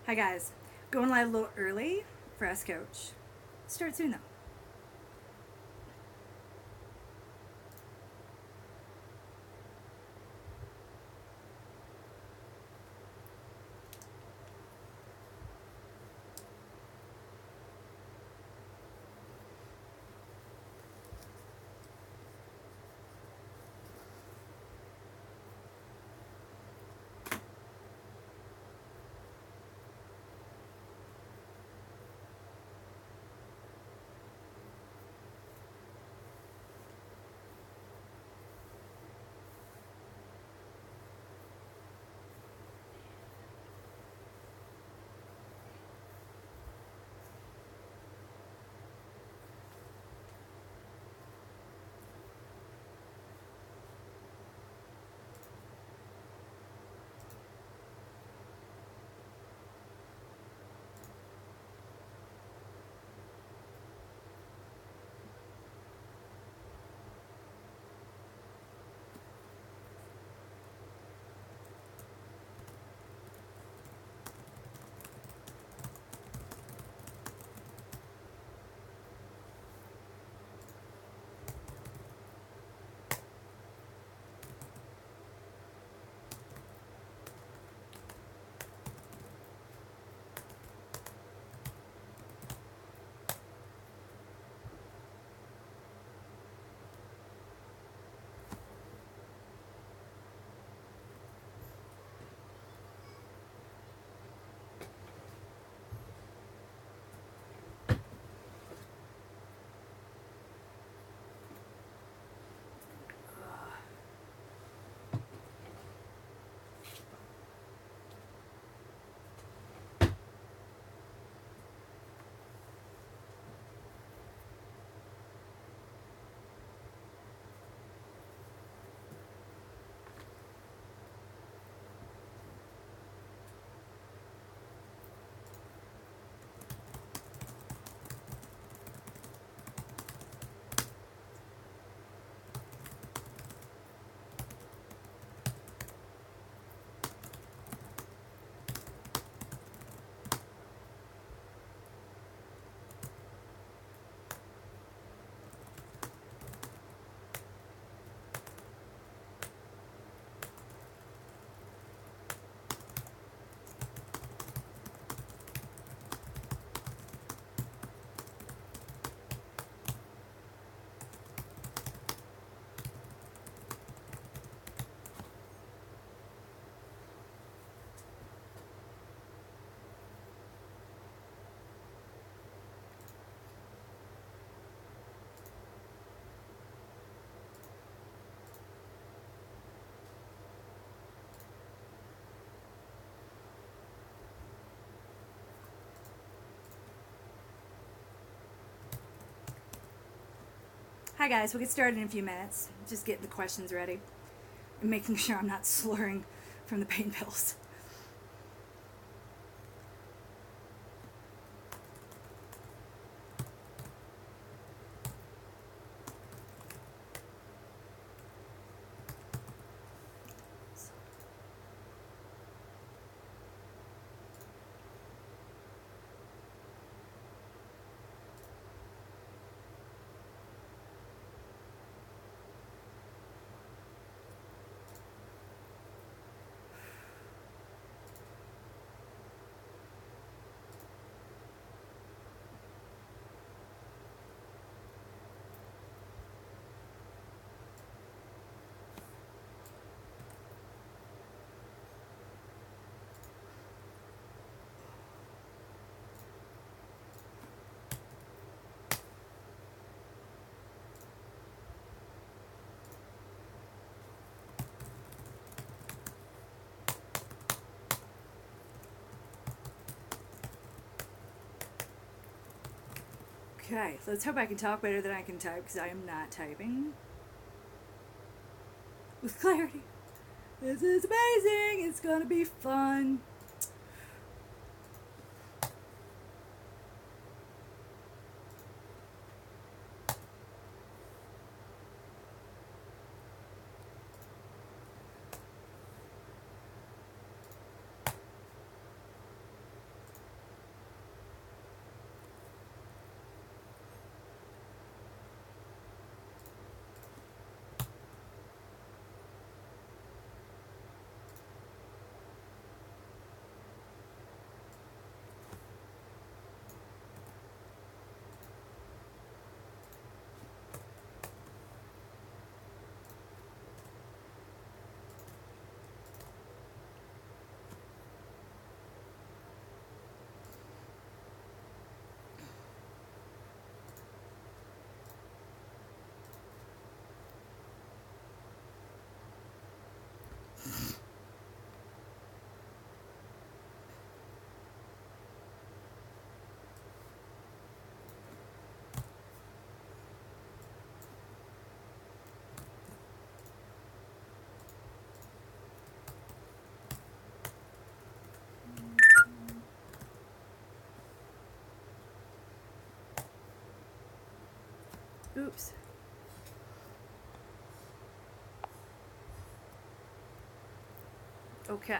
Hi guys, going live a little early for Ask Coach. Start soon though. Hi guys, we'll get started in a few minutes. Just getting the questions ready and making sure I'm not slurring from the pain pills. Okay, let's hope I can talk better than I can type because I am not typing with clarity. This is amazing. It's gonna be fun. Oops. Okay.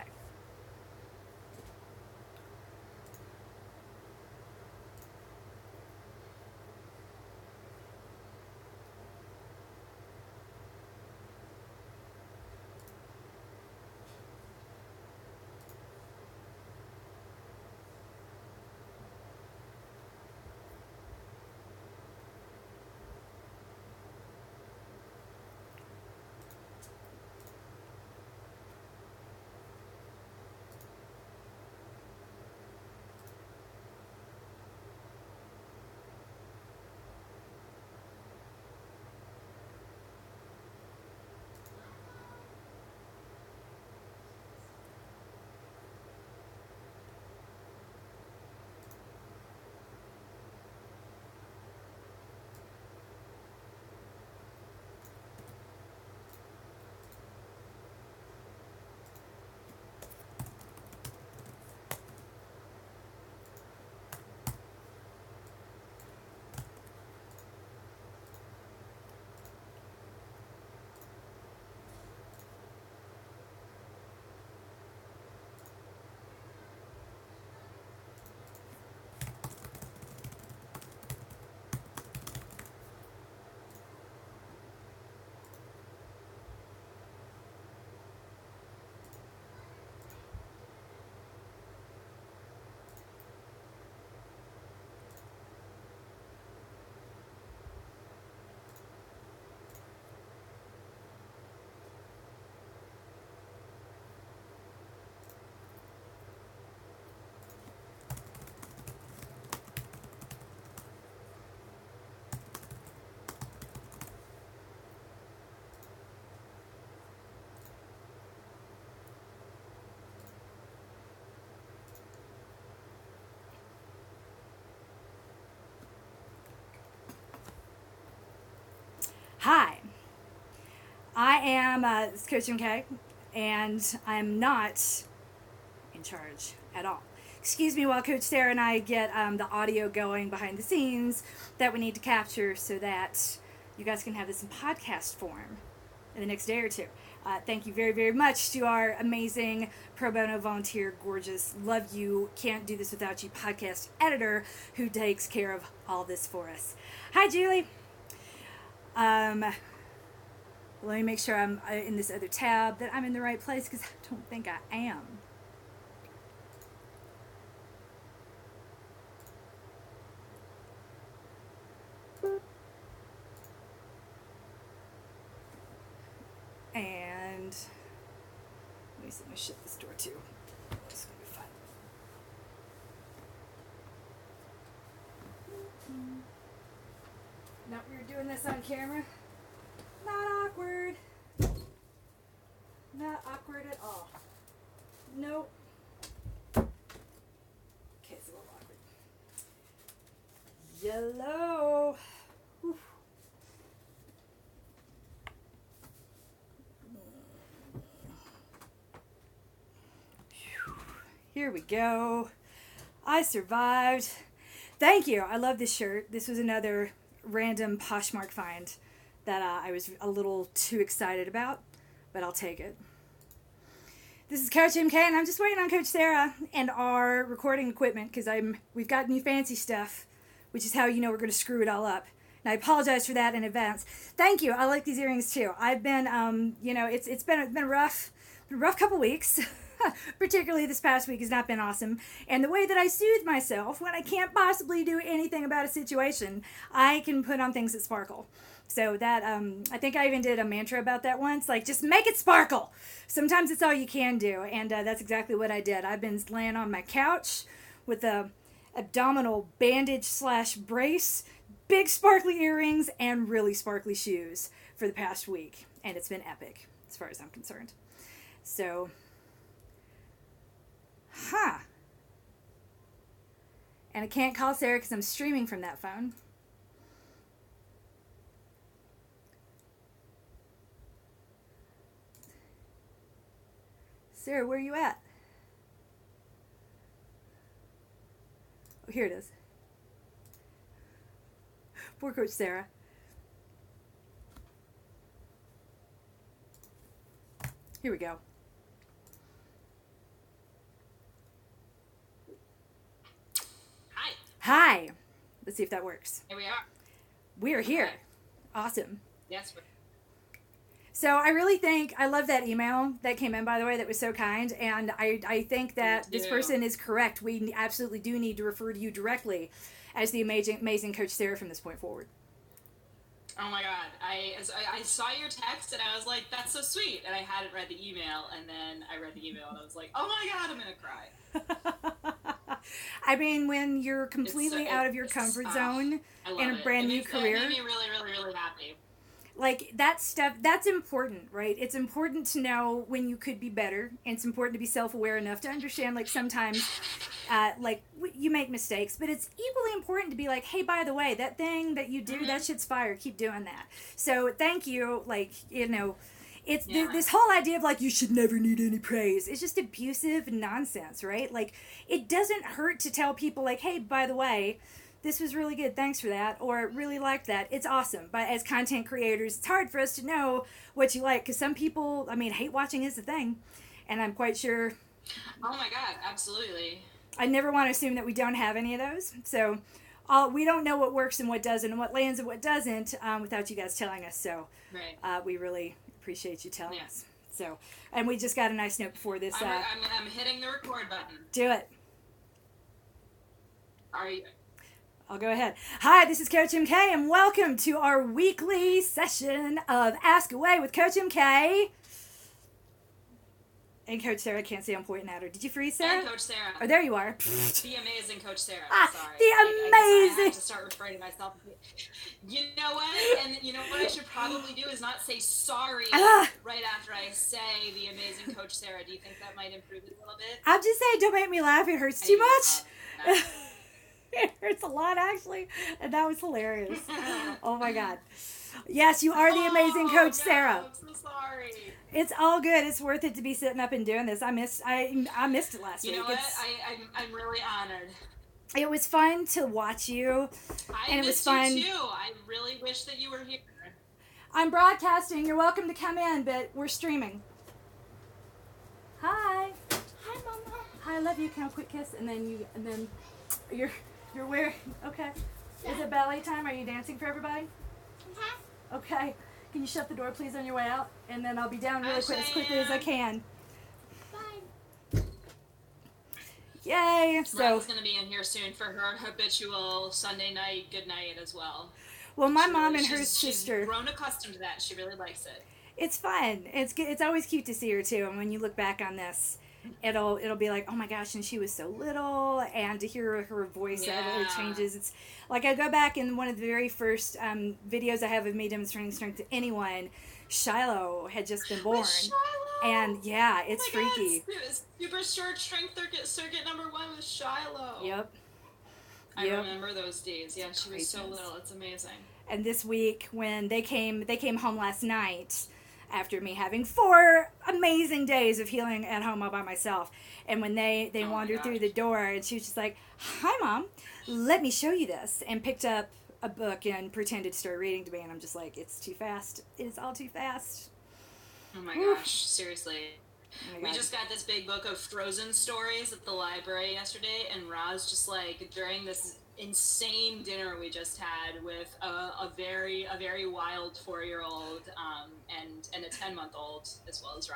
Hi, I am Coach MK, and I'm not in charge at all. Excuse me while Coach Sarah and I get the audio going behind the scenes that we need to capture so that you guys can have this in podcast form in the next day or two. Thank you very, very much to our amazing pro bono volunteer, gorgeous, love you, can't do this without you podcast editor who takes care of all this for us. Hi, Julie. Let me make sure I'm in this other tab that I'm in the right place because I don't think I am. And let me shut this door too. It's gonna be fun. Now we're doing this on camera. Not awkward. Not awkward at all. Nope. Okay, it's a little awkward. Yellow. Whew. Here we go. I survived. Thank you. I love this shirt. This was another random Poshmark find that I was a little too excited about, but I'll take it. This is Coach MK, and I'm just waiting on Coach Sarah and our recording equipment because we've got new fancy stuff, which is how you know we're going to screw it all up. And I apologize for that in advance. Thank you. I like these earrings too. I've been, it's been a rough couple weeks. Particularly this past week has not been awesome. And the way that I soothe myself when I can't possibly do anything about a situation, I can put on things that sparkle. So that, I think I even did a mantra about that once, like just make it sparkle. Sometimes it's all you can do. And that's exactly what I did. I've been laying on my couch with a abdominal bandage / brace, big sparkly earrings, and really sparkly shoes for the past week. And it's been epic as far as I'm concerned. So... And I can't call Sarah because I'm streaming from that phone. Sarah, where are you at? Oh, here it is. Poor Coach Sarah. Here we go. Hi. Hi. Let's see if that works. Here we are. We are here. Okay. Awesome. Yes. So I really think, I love that email that came in, by the way, that was so kind. And I think that this person is correct. We absolutely do need to refer to you directly as the amazing Coach Sarah from this point forward. Oh my God. I saw your text and I was like, that's so sweet. And I hadn't read the email. And then I read the email and I was like, oh my God, I'm going to cry. I mean, when you're completely out of your comfort zone in a brand new career. It made me really, really, really happy. Like, that stuff, that's important, right? It's important to know when you could be better. And it's important to be self-aware enough to understand, like, sometimes, you make mistakes. But it's equally important to be like, hey, by the way, that thing that you do, that shit's fire. Keep doing that. So, thank you. Like, you know, it's this whole idea of, like, you should never need any praise. It's just abusive nonsense, right? Like, it doesn't hurt to tell people, like, hey, by the way, this was really good, thanks for that, or really liked that. It's awesome. But as content creators, it's hard for us to know what you like, because some people, I mean, hate watching is the thing, and I'm quite sure. Oh my God, absolutely. I never want to assume that we don't have any of those. So we don't know what works and what doesn't, and what lands and what doesn't, without you guys telling us. So right. We really appreciate you telling us. So, and we just got a nice note before this. I'm hitting the record button. Do it. Are you? I'll go ahead. Hi, this is Coach MK, and welcome to our weekly session of Ask Away with Coach MK. And Coach Sarah, I can't see I'm pointing at her. Did you freeze, Sarah? And Coach Sarah. Oh, there you are. The amazing Coach Sarah. Sorry. The amazing. I have to start referring to myself. You know what? And you know what I should probably do is not say sorry right after I say the amazing Coach Sarah. Do you think that might improve it a little bit? I'm just saying, don't make me laugh. It hurts too much. It hurts a lot, actually. And that was hilarious. Oh, my God. Yes, you are the amazing Coach Sarah. I'm so sorry. It's all good. It's worth it to be sitting up and doing this. I missed it last week. You know what? I'm really honored. It was fun to watch you. And it was fun. You too. I really wish that you were here. I'm broadcasting. You're welcome to come in, but we're streaming. Hi. Hi, Mama. Hi, I love you. Can I have a quick kiss? And then you're wearing, okay. Is it ballet time? Are you dancing for everybody? Okay. Can you shut the door, please, on your way out? And then I'll be down really quick, as quickly as I can. Bye. Yay! So Ryan's going to be in here soon for her habitual Sunday night good night as well. Well, my mom and her sister. She's grown accustomed to that. She really likes it. It's fun. It's always cute to see her too. And when you look back on this, it'll be like, oh my gosh, and she was so little, and to hear her voice it changes. It's like I go back in one of the very first videos I have of me demonstrating strength to anyone. Shiloh had just been born, and yeah, it's freaky. God, super short strength circuit number 1 with Shiloh. Yep. I remember those days. Yeah, she was so little. It's amazing. And this week, when they came home last night, after me having 4 amazing days of healing at home all by myself. And when they wandered through the door, and she was just like, hi, Mom, let me show you this. And picked up a book and pretended to start reading to me. And I'm just like, it's too fast. It's all too fast. Oh, my gosh. Seriously. We just got this big book of Frozen stories at the library yesterday. And Roz just like, during this insane dinner we just had with a very wild 4-year-old and a 10-month-old as well as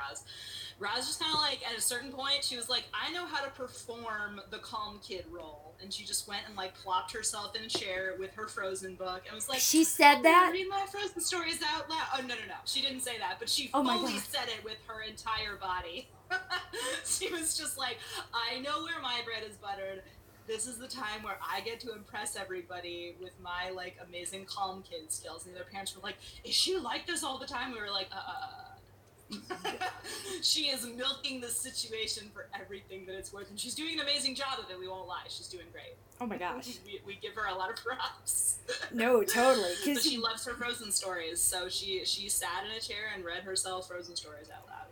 Roz just kind of like at a certain point she was like, I know how to perform the calm kid role, and she just went and like plopped herself in a chair with her Frozen book and was like, she said that read my Frozen stories out loud. Oh no, she didn't say that, but she fully said it with her entire body. She was just like, I know where my bread is buttered. This is the time where I get to impress everybody with my, like, amazing calm kid skills. And their parents were like, is she like this all the time? We were like, She is milking the situation for everything that it's worth. And she's doing an amazing job of it, we won't lie. She's doing great. Oh, my gosh. We give her a lot of props. No, totally. But she loves her Frozen stories. So she sat in a chair and read herself Frozen stories out loud.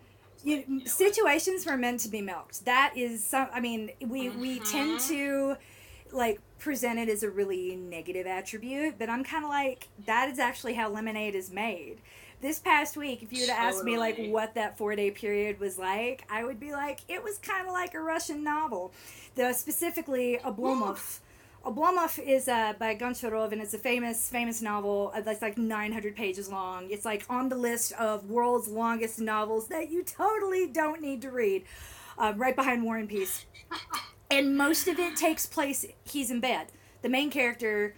Situations were meant to be milked. That is we tend to like present it as a really negative attribute, but I'm kind of like, that is actually how lemonade is made, this past week, if you would have asked me like Totally. what that 4-day period was like, I would be like, it was kind of like a Russian novel. Specifically Oblomov. Oblomov is by Goncharov, and it's a famous novel that's like 900 pages long. It's like on the list of world's longest novels that you totally don't need to read, right behind War and Peace. And most of it takes place, he's in bed. The main character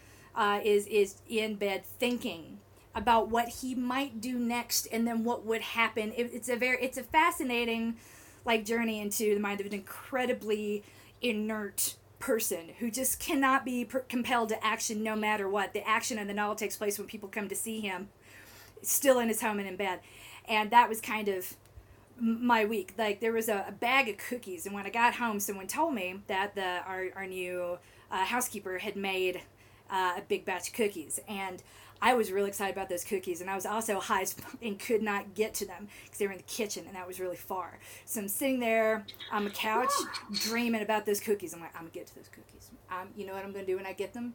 is in bed thinking about what he might do next and then what would happen. It's a fascinating like journey into the mind of an incredibly inert person who just cannot be compelled to action no matter what. The action in the novel takes place when people come to see him still in his home and in bed. And that was kind of my week. Like, there was a bag of cookies, and when I got home, someone told me that our new housekeeper had made a big batch of cookies, and I was really excited about those cookies, and I was also high as fuck and could not get to them because they were in the kitchen, and that was really far. So I'm sitting there on the couch dreaming about those cookies. I'm like, I'm gonna get to those cookies. You know what I'm gonna do when I get them?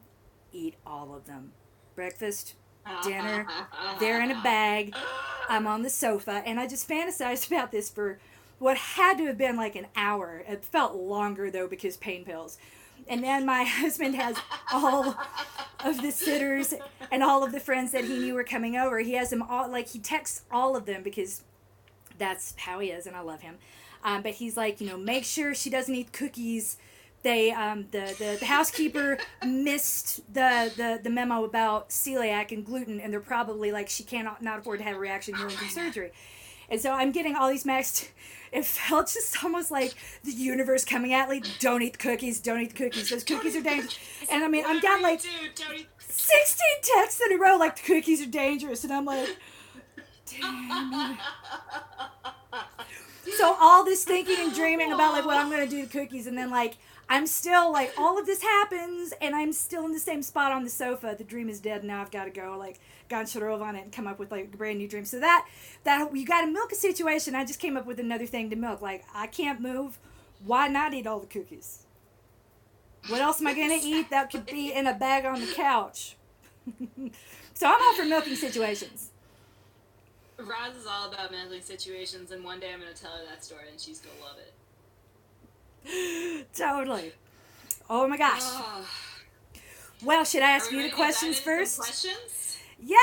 Eat all of them. Breakfast, dinner, they're in a bag. I'm on the sofa, and I just fantasized about this for what had to have been like an hour. It felt longer, though, because pain pills. And then my husband has all of the sitters and all of the friends that he knew were coming over. He has them all, like, he texts all of them because that's how he is, and I love him. But he's like, make sure she doesn't eat cookies. They the housekeeper missed the memo about celiac and gluten, and they're probably like, she cannot not afford to have a reaction healing from surgery. And so I'm getting all these maxed. It felt just almost like the universe coming at me. Don't eat the cookies. Don't eat the cookies. Those cookies are dangerous. And I mean, I'm down like 16 texts in a row like the cookies are dangerous, and I'm like, damn it. So all this thinking and dreaming about like what I'm gonna do to cookies, and then like I'm still like, all of this happens, and I'm still in the same spot on the sofa. The dream is dead, and now I've got to go like Goncharov on it and come up with like a brand new dream. So that you got to milk a situation. I just came up with another thing to milk. Like, I can't move. Why not eat all the cookies? What else am I gonna eat that could be in a bag on the couch? So I'm all for milking situations. Roz is all about milking situations, and one day I'm going to tell her that story, and she's going to love it. Totally. Oh my gosh. Well, should I ask you the questions first? Questions? Yay!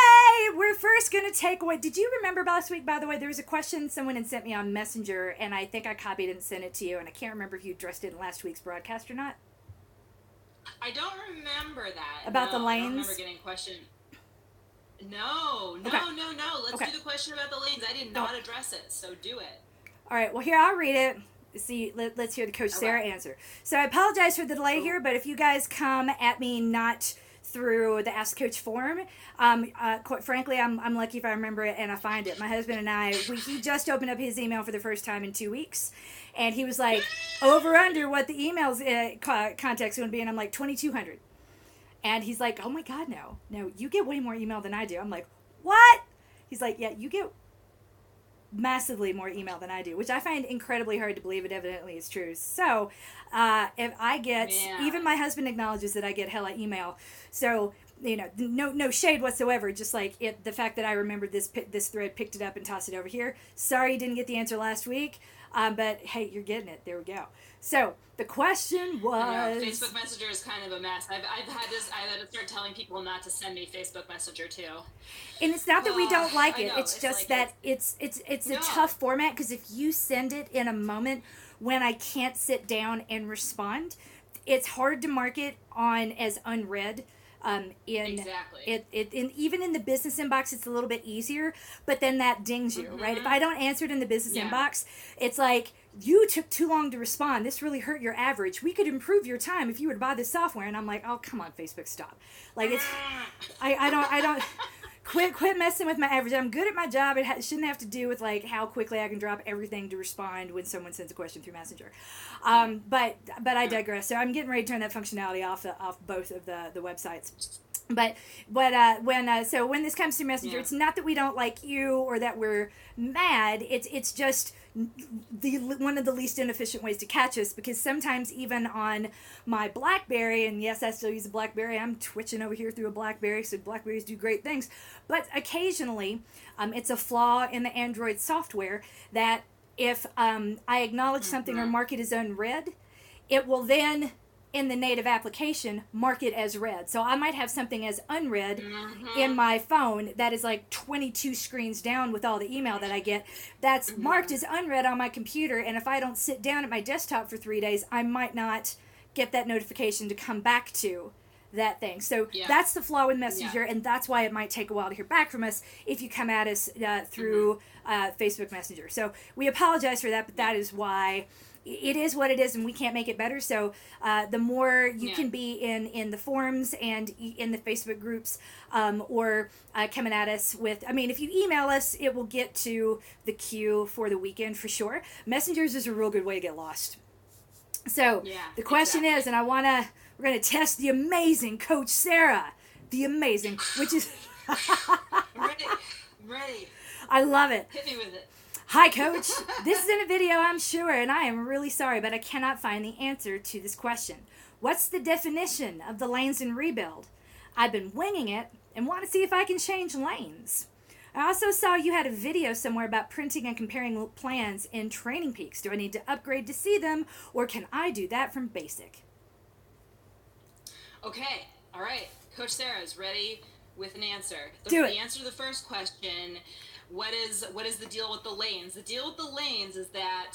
We're first going to take away. Did you remember last week, by the way, there was a question someone had sent me on Messenger, and I think I copied and sent it to you, and I can't remember if you addressed it in last week's broadcast or not. I don't remember that. About the lanes? I don't remember getting a question. No. Let's do the question about the lanes. I did not address it, so do it. All right, well, here, I'll read it. See, let's hear the Coach Sarah answer. So I apologize for the delay here, but if you guys come at me not through the Ask Coach form, quite frankly, I'm lucky if I remember it and I find it. My husband and I, he just opened up his email for the first time in 2 weeks, and he was like, over under what the email's context would be, and I'm like, 2,200. And he's like, oh my God, no, you get way more email than I do. I'm like, what? He's like, yeah, you get massively more email than I do, which I find incredibly hard to believe. It evidently is true. So if I get, even my husband acknowledges that I get hella email. So, no shade whatsoever. Just like the fact that I remembered this thread, picked it up and tossed it over here. Sorry you didn't get the answer last week. But hey, you're getting it. There we go. So the question was, Facebook Messenger is kind of a mess. I've had to start telling people not to send me Facebook Messenger too. And it's not that we don't like it. It's just like that it's a tough format, because if you send it in a moment when I can't sit down and respond, it's hard to mark it on as unread. Exactly. Even in the business inbox, it's a little bit easier, but then that dings you, right? If I don't answer it in the business inbox, it's like, you took too long to respond. This really hurt your average. We could improve your time if you were to buy this software. And I'm like, oh, come on, Facebook, stop. Like, it's, I don't, quit messing with my average. I'm good at my job. It shouldn't have to do with like how quickly I can drop everything to respond when someone sends a question through Messenger. But I digress. So I'm getting ready to turn that functionality off both of the websites. But when this comes to Messenger, it's not that we don't like you or that we're mad. It's just the one of the least inefficient ways to catch us, because sometimes even on my BlackBerry, and yes, I still use a BlackBerry. I'm twitching over here through a BlackBerry, so BlackBerries do great things. But occasionally, it's a flaw in the Android software that if I acknowledge something or mark it as unread, it will then, in the native application, mark it as read. So I might have something as unread in my phone that is like 22 screens down with all the email that I get. That's marked as unread on my computer, and if I don't sit down at my desktop for 3 days, I might not get that notification to come back to that thing. So that's the flaw with Messenger, and that's why it might take a while to hear back from us if you come at us through Facebook Messenger. So we apologize for that, but that is why. It is what it is, and we can't make it better. So the more you can be in the forums and in the Facebook groups, or coming at us with, I mean, if you email us, it will get to the queue for the weekend for sure. Messengers is a real good way to get lost. So the question is, and we're going to test the amazing Coach Sarah. The amazing, which is... Ready. I love it. Hit me with it. Hi, Coach. This is in a video, I'm sure, and I am really sorry, but I cannot find the answer to this question. What's the definition of the lanes in Rebuild? I've been winging it and want to see if I can change lanes. I also saw you had a video somewhere about printing and comparing plans in Training Peaks. Do I need to upgrade to see them, or can I do that from basic? Okay. All right. Coach Sarah is ready with an answer. Do it. The answer to the first question... What is the deal with the lanes? The deal with the lanes is that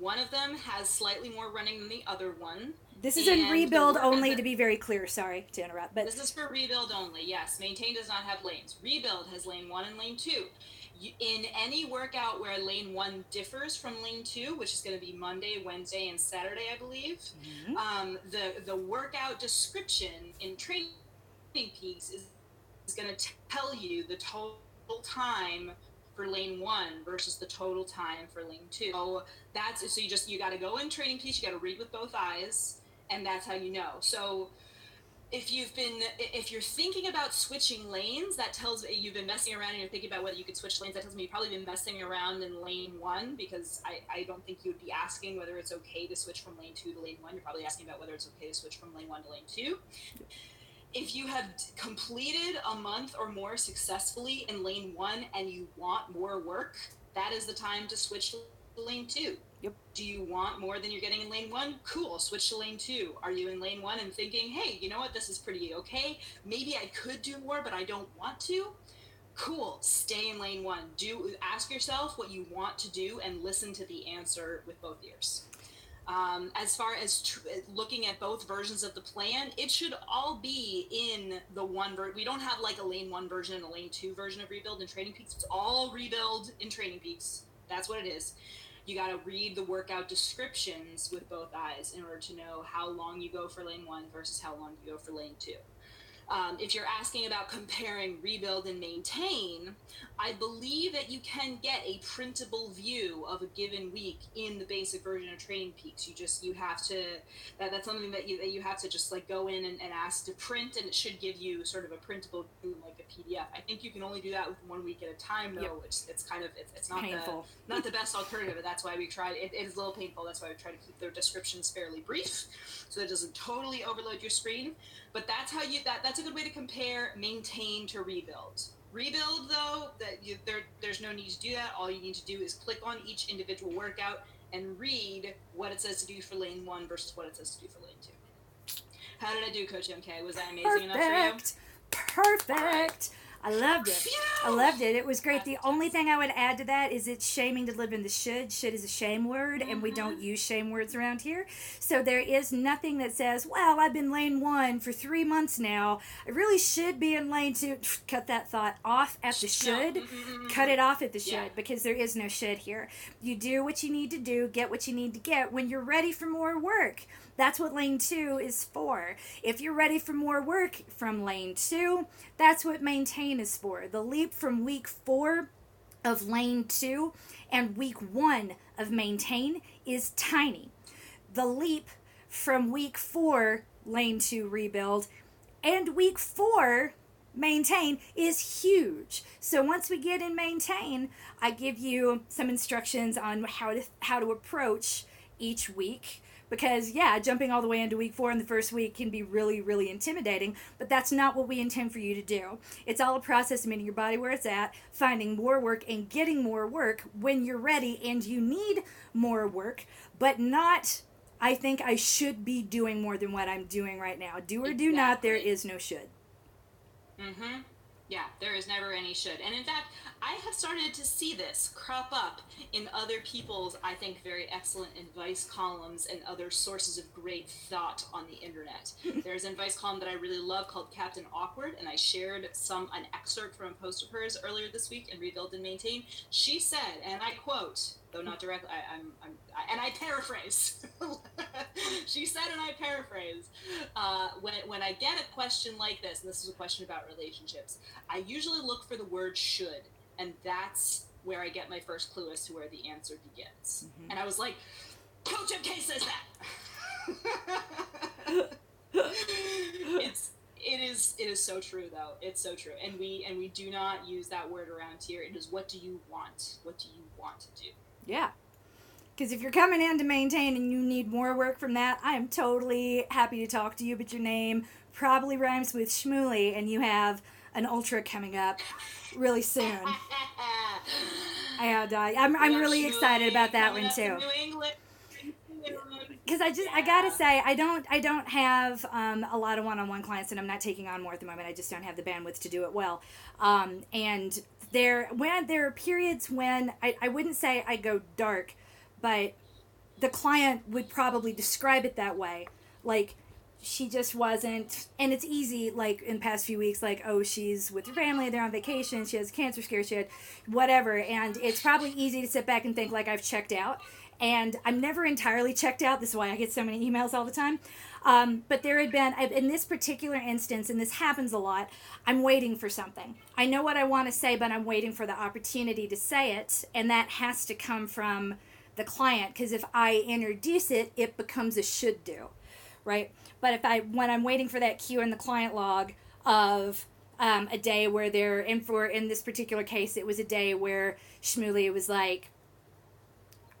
one of them has slightly more running than the other one. This is in Rebuild only, to be very clear. Sorry to interrupt, but this is for Rebuild only. Yes, Maintain does not have lanes. Rebuild has lane 1 and lane 2. In any workout where lane 1 differs from lane 2, which is going to be Monday, Wednesday, and Saturday, I believe, the workout description in Training Peaks is going to tell you the total time for lane 1 versus the total time for lane 2. So you got to go in Training Peaks, you got to read with both eyes, and that's how you know. So if you're thinking about switching lanes, that tells me you've been messing around and you're thinking about whether you could switch lanes. That tells me you've probably been messing around in lane 1, because I don't think you would be asking whether it's okay to switch from lane 2 to lane 1. You're probably asking about whether it's okay to switch from lane 1 to lane 2. If you have completed a month or more successfully in lane 1 and you want more work, that is the time to switch to lane 2. Yep. Do you want more than you're getting in lane 1? Cool, switch to lane 2. Are you in lane 1 and thinking, hey, you know what, this is pretty okay. Maybe I could do more, but I don't want to. Cool, stay in lane 1. Ask yourself what you want to do and listen to the answer with both ears. As far as looking at both versions of the plan, it should all be in the one we don't have like a lane 1 version and a lane 2 version of Rebuild in Training Peaks. It's all Rebuild in Training Peaks. That's what it is. You got to read the workout descriptions with both eyes in order to know how long you go for lane 1 versus how long you go for lane 2. If you're asking about comparing Rebuild and Maintain, I believe that you can get a printable view of a given week in the basic version of Training Peaks. You have to, that's something that you have to just like go in and ask to print, and it should give you sort of a printable view like a PDF. I think you can only do that with 1 week at a time, though. Yep. It's kind of, it's not painful. Not the best alternative, and that's why we tried, it is a little painful. That's why we try to keep their descriptions fairly brief so that it doesn't totally overload your screen. But that's how that's a good way to compare Maintain to Rebuild. Rebuild, though, there's no need to do that. All you need to do is click on each individual workout and read what it says to do for lane 1 versus what it says to do for lane 2. How did I do, Coach MK? Was that amazing enough for you? Perfect. Right. I loved it. I loved it. It was great. The only thing I would add to that is it's shaming to live in the should. Should is a shame word, and we don't use shame words around here. So there is nothing that says, well, I've been lane 1 for 3 months now. I really should be in lane 2. Cut that thought off at the should. Cut it off at the should, because there is no should here. You do what you need to do, get what you need to get when you're ready for more work. That's what lane 2 is for. If you're ready for more work from lane 2, that's what Maintain is for. The leap from week 4 of lane 2 and week 1 of Maintain is tiny. The leap from week 4 lane 2 Rebuild And week 4, maintain, is huge. So once we get in maintain, I give you some instructions on how to approach each week. Because, yeah, jumping all the way into week 4 in the first week can be really, really intimidating, but that's not what we intend for you to do. It's all a process of meeting your body where it's at, finding more work, and getting more work when you're ready and you need more work, but not, I think I should be doing more than what I'm doing right now. Do or do not, there is no should. Mm-hmm. Yeah, there is never any should. And in fact, I have started to see this crop up in other people's, I think, very excellent advice columns and other sources of great thought on the internet. There's an advice column that I really love called Captain Awkward, and I shared an excerpt from a post of hers earlier this week in Rebuild and Maintain. She said, and I quote, though not directly, and I paraphrase. She said, and I paraphrase, when I get a question like this, and this is a question about relationships, I usually look for the word should, and that's where I get my first clue as to where the answer begins. Mm-hmm. And I was like, Coach MK says that. It is so true, though. It's so true, and we do not use that word around here. It is, what do you want? What do you want to do? Yeah. Because if you're coming in to maintain and you need more work from that, I am totally happy to talk to you, but your name probably rhymes with Shmuley, and you have an ultra coming up really soon. I'm really excited about that one too. Because I gotta say, I don't have a lot of one-on-one clients, and I'm not taking on more at the moment. I just don't have the bandwidth to do it well. And there are periods when I wouldn't say I go dark, but the client would probably describe it that way. Like, she just wasn't, and it's easy, like, in the past few weeks, like, oh, she's with her family, they're on vacation, she has a cancer scare, she had whatever, and it's probably easy to sit back and think, like, I've checked out, and I'm never entirely checked out. This is why I get so many emails all the time. But there had been, in this particular instance, and this happens a lot, I'm waiting for something. I know what I want to say, but I'm waiting for the opportunity to say it, and that has to come from the client, because if I introduce it, it becomes a should do, right? But when I'm waiting for that cue in the client log of a day where in this particular case, it was a day where Shmuley was like,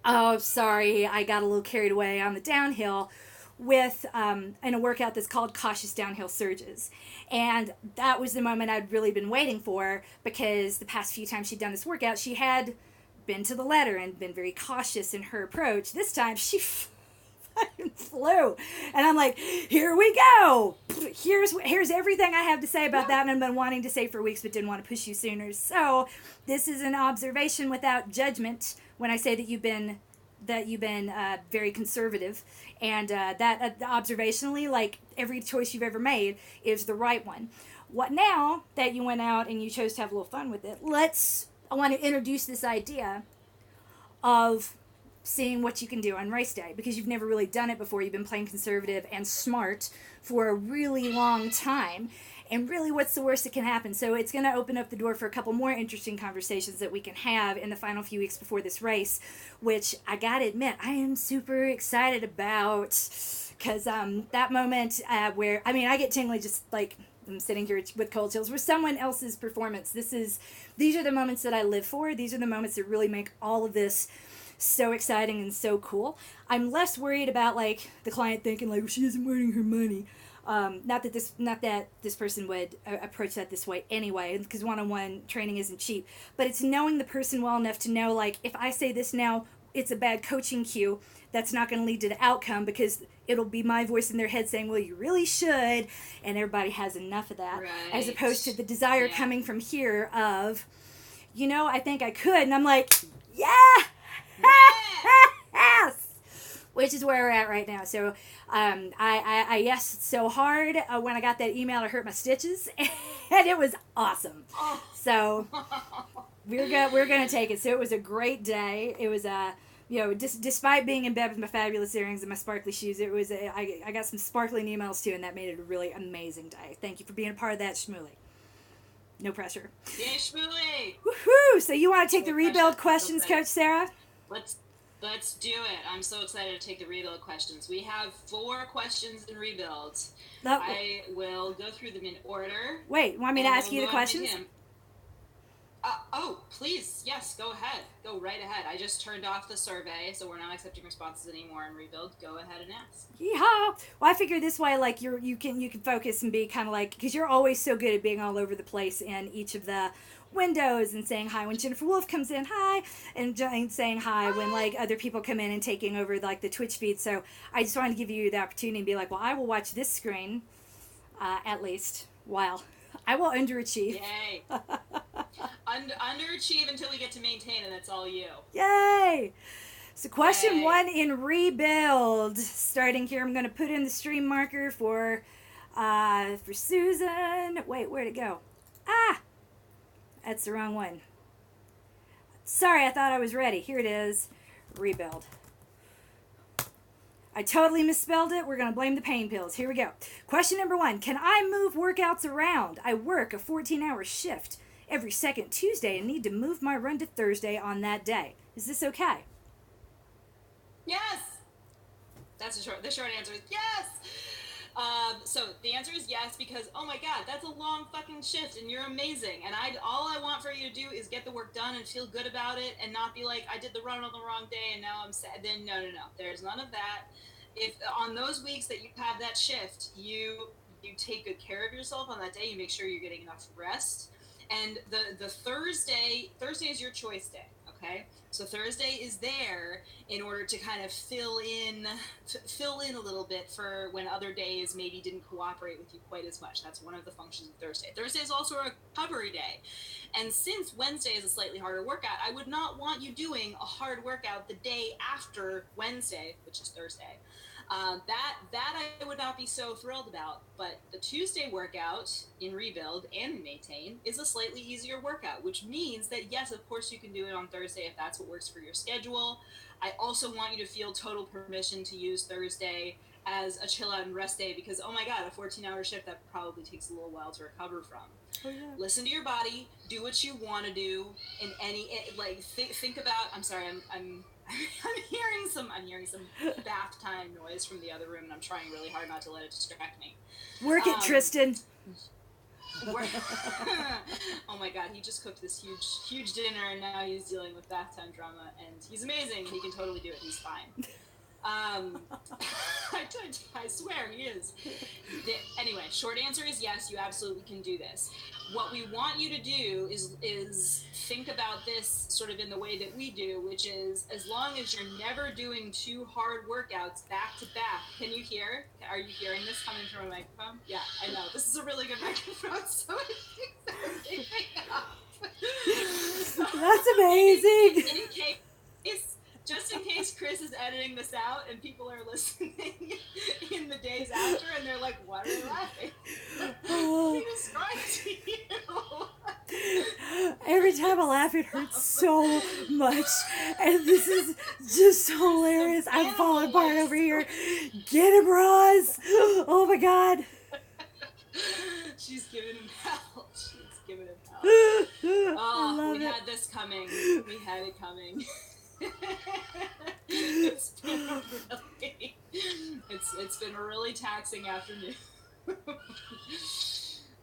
oh, sorry, I got a little carried away on the downhill with in a workout that's called Cautious Downhill Surges. And that was the moment I'd really been waiting for, because the past few times she'd done this workout, she had been to the letter and been very cautious in her approach. This time she fucking flew, and I'm like, here we go, here's everything I have to say about that, and I've been wanting to say for weeks but didn't want to push you sooner. So this is an observation without judgment when I say that you've been very conservative, and that observationally, like, every choice you've ever made is the right one. What now that you went out and you chose to have a little fun with it, I want to introduce this idea of seeing what you can do on race day, because you've never really done it before. You've been playing conservative and smart for a really long time, and really, what's the worst that can happen? So it's going to open up the door for a couple more interesting conversations that we can have in the final few weeks before this race, which I gotta admit I am super excited about, because that moment where, I mean, I get tingly just like I'm sitting here with cold chills, with someone else's performance. These are the moments that I live for. These are the moments that really make all of this so exciting and so cool. I'm less worried about, like, the client thinking, like, she isn't earning her money. Not that this person would approach that this way anyway, because one-on-one training isn't cheap. But it's knowing the person well enough to know, like, if I say this now, it's a bad coaching cue. That's not going to lead to the outcome, because it'll be my voice in their head saying, well, you really should, and everybody has enough of that. Right. As opposed to the desire coming from here of, I think I could, and I'm like, yeah! Yes! Which is where we're at right now. So I yesed so hard when I got that email, I hurt my stitches, and it was awesome. Oh. So we're gonna take it. So it was a great day. It was despite being in bed with my fabulous earrings and my sparkly shoes, I got some sparkling emails too, and that made it a really amazing day. Thank you for being a part of that, Shmuley. No pressure. Yay, Shmuley! Woohoo! So you want to take the rebuild questions, Coach Sarah? Let's do it. I'm so excited to take the rebuild questions. We have 4 questions in rebuild. I will go through them in order. Wait, want me to ask you the questions? Oh, please. Yes, go ahead. Go right ahead. I just turned off the survey, so we're not accepting responses anymore in rebuild. Go ahead and ask. Yeehaw! Well, I figure this way, like you can focus and be kind of like, because you're always so good at being all over the place in each of the windows and saying hi when Jennifer Wolf comes in, hi, and saying hi when like other people come in and taking over like the Twitch feed. So I just wanted to give you the opportunity and be like, well, I will watch this screen at least while I will underachieve. Yay! Underachieve until we get to maintain, and that's all you. Yay! So question 1 in rebuild. Starting here, I'm going to put in the stream marker for Susan. Wait, where'd it go? Ah! That's the wrong one. Sorry, I thought I was ready. Here it is. Rebuild. I totally misspelled it. We're going to blame the pain pills. Here we go. Question number 1. Can I move workouts around? I work a 14-hour shift every second Tuesday and need to move my run to Thursday on that day. Is this okay? Yes! The short answer is yes! So the answer is yes, because oh my god, that's a long fucking shift and you're amazing, and all I want for you to do is get the work done and feel good about it and not be like, I did the run on the wrong day and now I'm sad. Then no, there's none of that. If on those weeks that you have that shift, you take good care of yourself on that day, you make sure you're getting enough rest, and the Thursday is your choice day. Okay, so Thursday is there in order to kind of fill in a little bit for when other days maybe didn't cooperate with you quite as much. That's one of the functions of Thursday. Thursday is also a recovery day. And since Wednesday is a slightly harder workout, I would not want you doing a hard workout the day after Wednesday, which is Thursday. That I would not be so thrilled about, but the Tuesday workout in rebuild and in maintain is a slightly easier workout, which means that yes, of course you can do it on Thursday if that's what works for your schedule. I also want you to feel total permission to use Thursday as a chill out and rest day, because oh my god, a 14-hour shift, that probably takes a little while to recover from. Oh, yeah. Listen to your body, do what you want to do in any, like think about, I'm sorry, I'm hearing some bath time noise from the other room, and I'm trying really hard not to let it distract me. Work it, Tristan. Oh my god, he just cooked this huge dinner, and now he's dealing with bath time drama, and he's amazing. He can totally do it. He's fine. I swear he is. Anyway, short answer is yes, you absolutely can do this. What we want you to do is think about this sort of in the way that we do, which is as long as you're never doing 2 hard workouts back to back. Can you hear? Are you hearing this coming from a microphone? Yeah, I know. This is a really good microphone, so That's amazing. In case, just in case Chris is editing this out and people are listening in the days after and they're like, why are they laughing? He described to you. Every time I laugh, it hurts so much. And this is just hilarious. I'm falling apart over here. Get him, Roz. Oh my god. She's giving him hell. Oh, we had this coming. We had it coming. It's been a really taxing afternoon.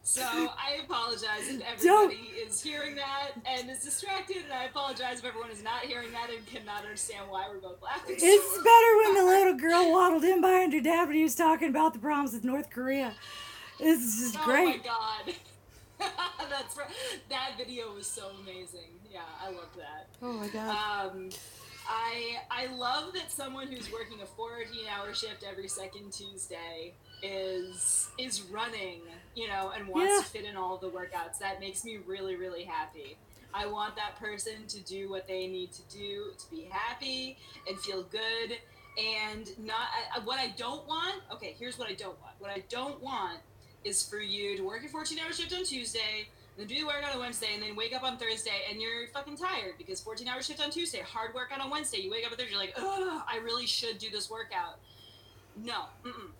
So I apologize if everybody is hearing that and is distracted, and I apologize if everyone is not hearing that and cannot understand why we're both laughing. It's better when the little girl waddled in behind her dad when he was talking about the problems with North Korea. This is just great. Oh my god. That's right. That video was so amazing. Yeah, I love that. Oh my god. I love that someone who's working a 14-hour shift every second Tuesday is running, and wants to fit in all of the workouts. That makes me really, really happy. I want that person to do what they need to do to be happy and feel good, and not what I don't want. Okay, here's what I don't want. What I don't want is for you to work a 14-hour shift on Tuesday, then do the workout on Wednesday, and then wake up on Thursday and you're fucking tired because 14-hour shift on Tuesday, hard workout on Wednesday, you wake up on Thursday, you're like, ugh, I really should do this workout. No.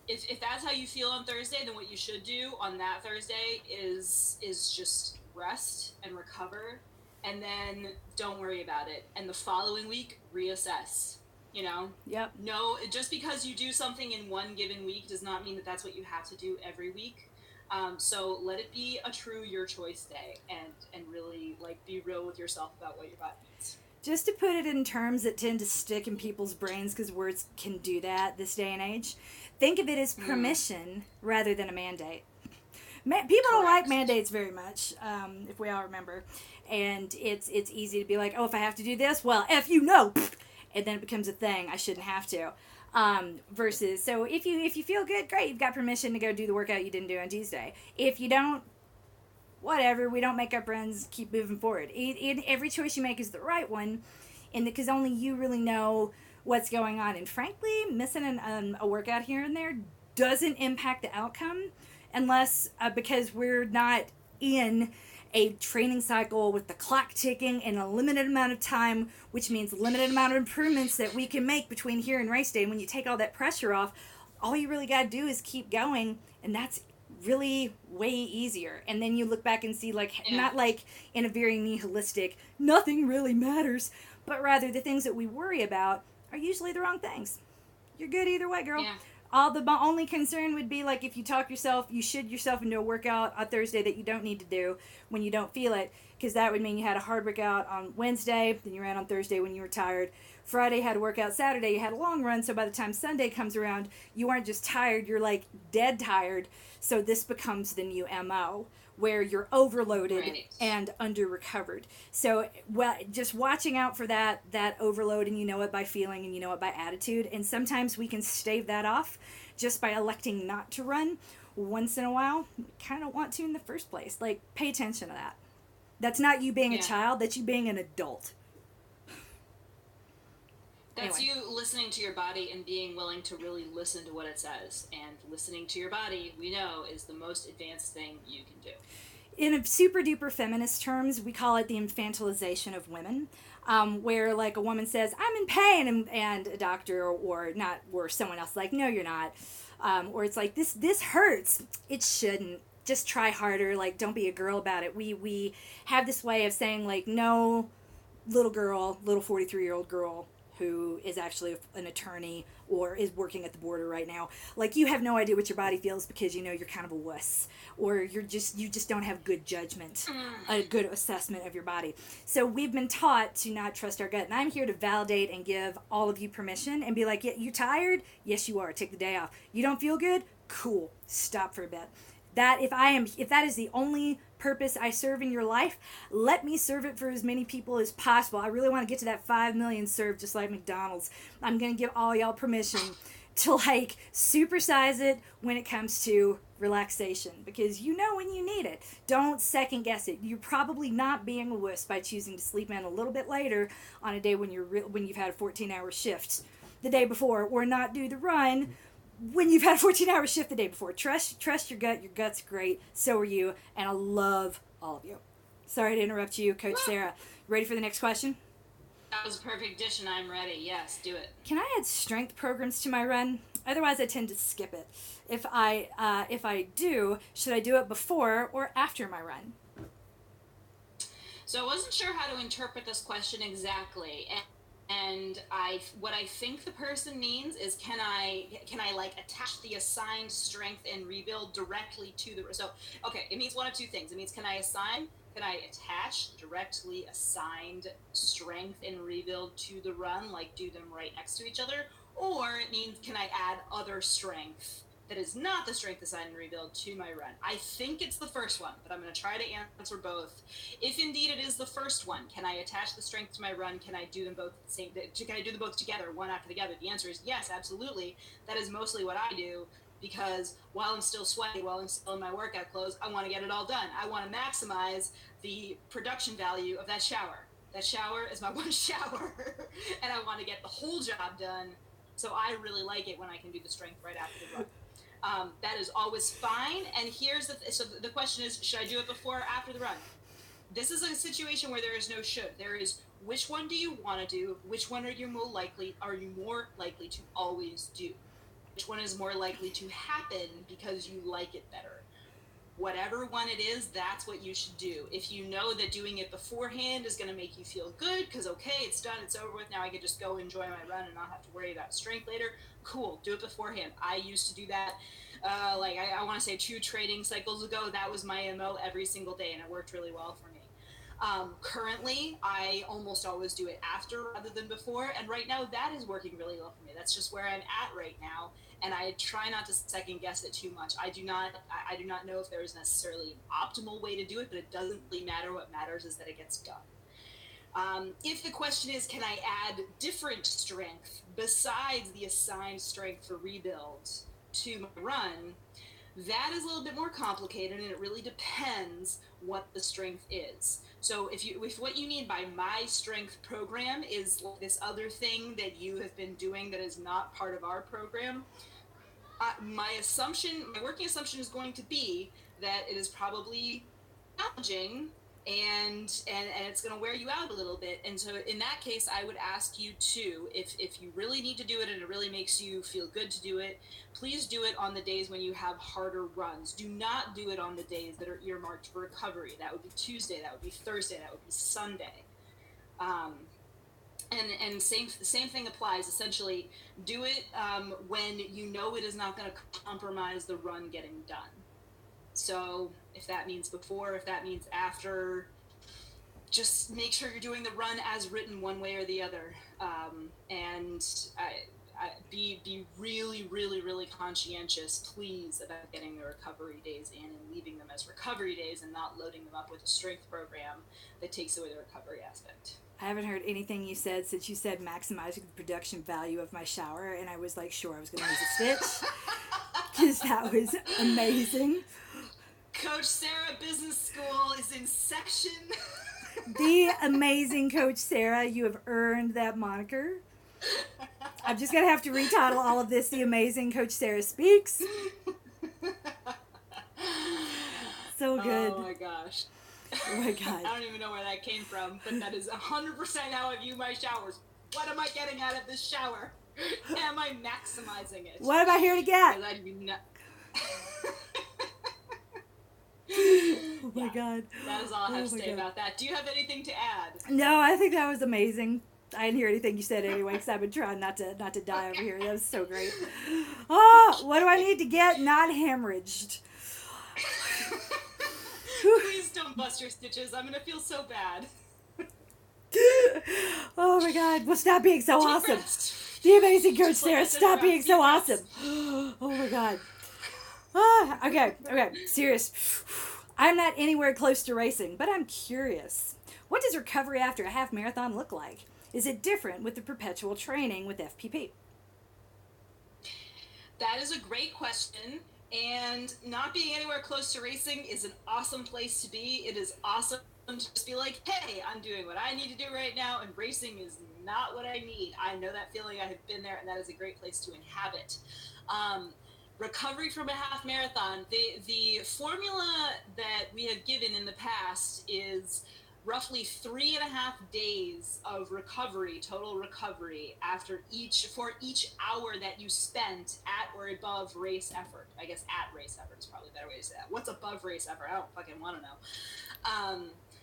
If that's how you feel on Thursday, then what you should do on that Thursday is just rest and recover, and then don't worry about it. And the following week, reassess. You know? Yep. No, just because you do something in one given week does not mean that that's what you have to do every week. So let it be a true your choice day, and really like be real with yourself about what your body needs. Just to put it in terms that tend to stick in people's brains, because words can do that this day and age, think of it as permission rather than a mandate. People don't like mandates very much, if we all remember, and it's easy to be like, oh, if I have to do this, well, if you know, and then it becomes a thing. I shouldn't have to. Versus, so if you feel good, great, you've got permission to go do the workout you didn't do on Tuesday. If you don't, whatever, we don't make up runs, keep moving forward. Every choice you make is the right one, and because only you really know what's going on. And frankly, missing a workout here and there doesn't impact the outcome, unless because we're not in a training cycle with the clock ticking and a limited amount of time, which means limited amount of improvements that we can make between here and race day. And when you take all that pressure off, all you really got to do is keep going, and that's really way easier. And then you look back and see, like, not like in a very nihilistic, nothing really matters, but rather the things that we worry about are usually the wrong things. You're good either way, girl. Yeah. My only concern would be, like, if you you should yourself into a workout on Thursday that you don't need to do when you don't feel it, because that would mean you had a hard workout on Wednesday, then you ran on Thursday when you were tired. Friday had a workout, Saturday you had a long run, so by the time Sunday comes around, you aren't just tired, you're like dead tired. So this becomes the new MO, where you're overloaded and under recovered. So just watching out for that overload, and you know it by feeling and you know it by attitude. And sometimes we can stave that off just by electing not to run once in a while. We kind of want to in the first place. Like, pay attention to that. That's not you being a child, that's you being an adult. That's you listening to your body and being willing to really listen to what it says. And listening to your body, we know, is the most advanced thing you can do. In a super duper feminist terms, we call it the infantilization of women, where, like, a woman says, I'm in pain, and a doctor or someone else like, no, you're not. Or it's like, this hurts. It shouldn't. Just try harder. Like, don't be a girl about it. We have this way of saying, like, no, little 43-year-old girl who is actually an attorney or is working at the border right now, like, you have no idea what your body feels because you know you're kind of a wuss, or you just don't have good judgment, a good assessment of your body. So we've been taught to not trust our gut, and I'm here to validate and give all of you permission and be like, yeah, you tired? Yes, you are. Take the day off. You don't feel good? Cool. Stop for a bit. If that is the only purpose I serve in your life, let me serve it for as many people as possible. I really want to get to that 5 million served, just like McDonald's. I'm going to give all y'all permission to, like, supersize it when it comes to relaxation, because you know when you need it. Don't second guess it. You're probably not being a wuss by choosing to sleep in a little bit later on a day when you've had a 14-hour shift the day before, or not do the run when you've had a 14-hour shift the day before. Trust your gut. Your gut's great. So are you. And I love all of you. Sorry to interrupt you, Coach Sarah. Ready for the next question? That was a perfect dish, and I'm ready. Yes, do it. Can I add strength programs to my run? Otherwise, I tend to skip it. If I do, should I do it before or after my run? So I wasn't sure how to interpret this question exactly. And what I think the person means is, can I like attach the assigned strength and rebuild directly to the, so okay, it means one of two things. It means, can I attach directly assigned strength and rebuild to the run, like do them right next to each other? Or it means, can I add other strength that is not the strength assigned and rebuild to my run? I think it's the first one, but I'm going to try to answer both. If indeed it is the first one, can I attach the strength to my run? Can I do them both at the same? Can I do them both together, one after the other? The answer is yes, absolutely. That is mostly what I do, because while I'm still sweating, while I'm still in my workout clothes, I want to get it all done. I want to maximize the production value of that shower. That shower is my one shower, and I want to get the whole job done. So I really like it when I can do the strength right after the run. That is always fine. And so the question is, should I do it before or after the run? This is a situation where there is no should. There is, which one do you want to do? Which one are you more likely to always do? Which one is more likely to happen because you like it better? whatever one it is, that's what you should do. If you know that doing it beforehand is going to make you feel good because, okay, it's done, it's over with, now I can just go enjoy my run and not have to worry about strength later, cool, do it beforehand. I used to do that. I want to say 2 training cycles ago, that was my MO every single day, and it worked really well for me. Currently, I almost always do it after rather than before, and right now that is working really well for me. That's just where I'm at right now, and I try not to second guess it too much. I do not know if there is necessarily an optimal way to do it, but it doesn't really matter. What matters is that it gets done. If the question is, can I add different strength besides the assigned strength for rebuilds to my run, that is a little bit more complicated, and it really depends what the strength is. So if what you mean by my strength program is this other thing that you have been doing that is not part of our program, my working assumption is going to be that it is probably challenging and it's going to wear you out a little bit. And so in that case, I would ask you to, if you really need to do it and it really makes you feel good to do it, please do it on the days when you have harder runs. Do not do it on the days that are earmarked for recovery. That would be Tuesday, that would be Thursday, that would be Sunday. And same thing applies. Essentially, do it when you know it is not going to compromise the run getting done. So if that means before, if that means after, just make sure you're doing the run as written one way or the other. And be really, really, really conscientious, please, about getting the recovery days in and leaving them as recovery days and not loading them up with a strength program that takes away the recovery aspect. I haven't heard anything you said since you said maximizing the production value of my shower, and I was like, sure, I was going to use a stitch because that was amazing. Coach Sarah Business School is in session. The amazing Coach Sarah, you have earned that moniker. I'm just going to have to retitle all of this The Amazing Coach Sarah Speaks. So good. Oh my gosh. Oh my God. I don't even know where that came from, but that is 100% how I view my showers. What am I getting out of this shower? Am I maximizing it? What am I here to get? I'd be Oh my God. That is all I have to say about that. Do you have anything to add? No, I think that was amazing. I didn't hear anything you said anyway because I've been trying not to die over here. That was so great. Oh, what do I need to get? Not hemorrhaged. Please don't bust your stitches. I'm going to feel so bad. Oh my God. Well, stop being so awesome. The amazing Coach Sarah, stop being so awesome. Oh my God. Okay. Serious. I'm not anywhere close to racing, but I'm curious. What does recovery after a half marathon look like? Is it different with the perpetual training with FPP? That is a great question. And not being anywhere close to racing is an awesome place to be. It is awesome to just be like, hey, I'm doing what I need to do right now, and racing is not what I need. I know that feeling. I have been there, and that is a great place to inhabit. Recovery from a half marathon, the formula that we have given in the past is roughly 3.5 days of recovery, total recovery, for each hour that you spent at or above race effort. I guess at race effort is probably a better way to say that. What's above race effort? I don't fucking want to know.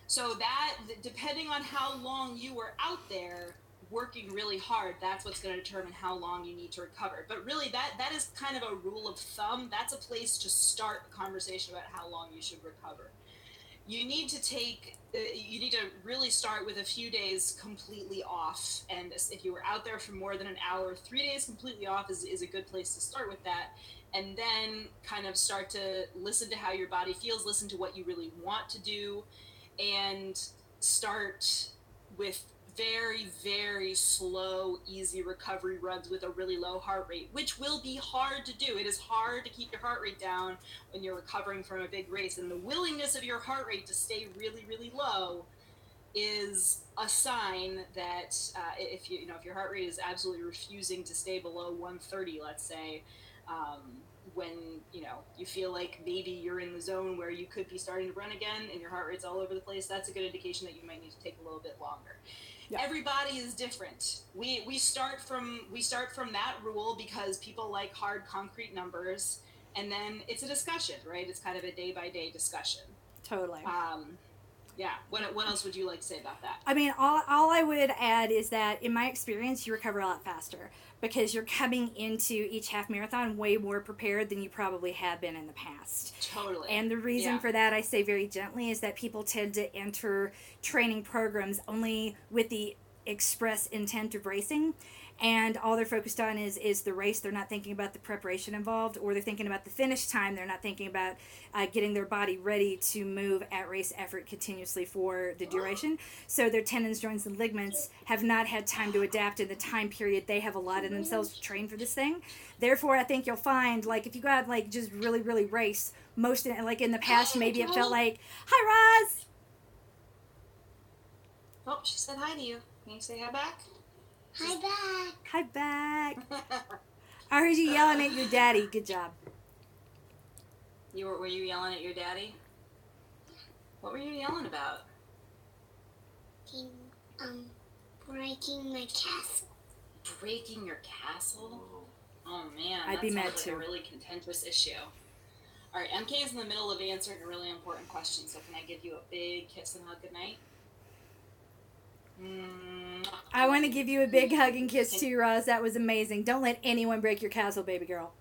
So that, depending on how long you were out there working really hard, that's what's going to determine how long you need to recover. But really, that is kind of a rule of thumb. That's a place to start a conversation about how long you should recover. You need to really start with a few days completely off. And if you were out there for more than an hour, 3 days completely off is a good place to start with that. And then kind of start to listen to how your body feels, listen to what you really want to do, and start with very, very slow, easy recovery runs with a really low heart rate, which will be hard to do. It is hard to keep your heart rate down when you're recovering from a big race, and the willingness of your heart rate to stay really, really low is a sign that if your heart rate is absolutely refusing to stay below 130, let's say, when you feel like maybe you're in the zone where you could be starting to run again and your heart rate's all over the place, that's a good indication that you might need to take a little bit longer. Yeah. Everybody is different. We start from that rule because people like hard concrete numbers, and then it's a discussion, right? It's kind of a day-by-day discussion. Totally. Yeah. What else would you like to say about that? I mean, all I would add is that in my experience, you recover a lot faster because you're coming into each half marathon way more prepared than you probably have been in the past. Totally. And the reason for that, I say very gently, is that people tend to enter training programs only with the express intent of racing, and all they're focused on is the race. They're not thinking about the preparation involved, or they're thinking about the finish time. They're not thinking about getting their body ready to move at race effort continuously for the duration. So their tendons, joints, and ligaments have not had time to adapt in the time period they have allotted themselves to train for this thing. Therefore, I think you'll find, like, if you go out and, like, just really, really race, like in the past, maybe it felt like, hi, Roz! Oh, she said hi to you. Can you say hi back? Hi back. Hi back. I heard you yelling at your daddy. Good job. Were you yelling at your daddy? What were you yelling about? Breaking my castle. Breaking your castle? Oh man, I'd be mad like too. A really contentious issue. All right, MK is in the middle of answering a really important question, so can I give you a big kiss and hug goodnight? I want to give you a big hug and kiss too, Roz. That was amazing. Don't let anyone break your castle, baby girl.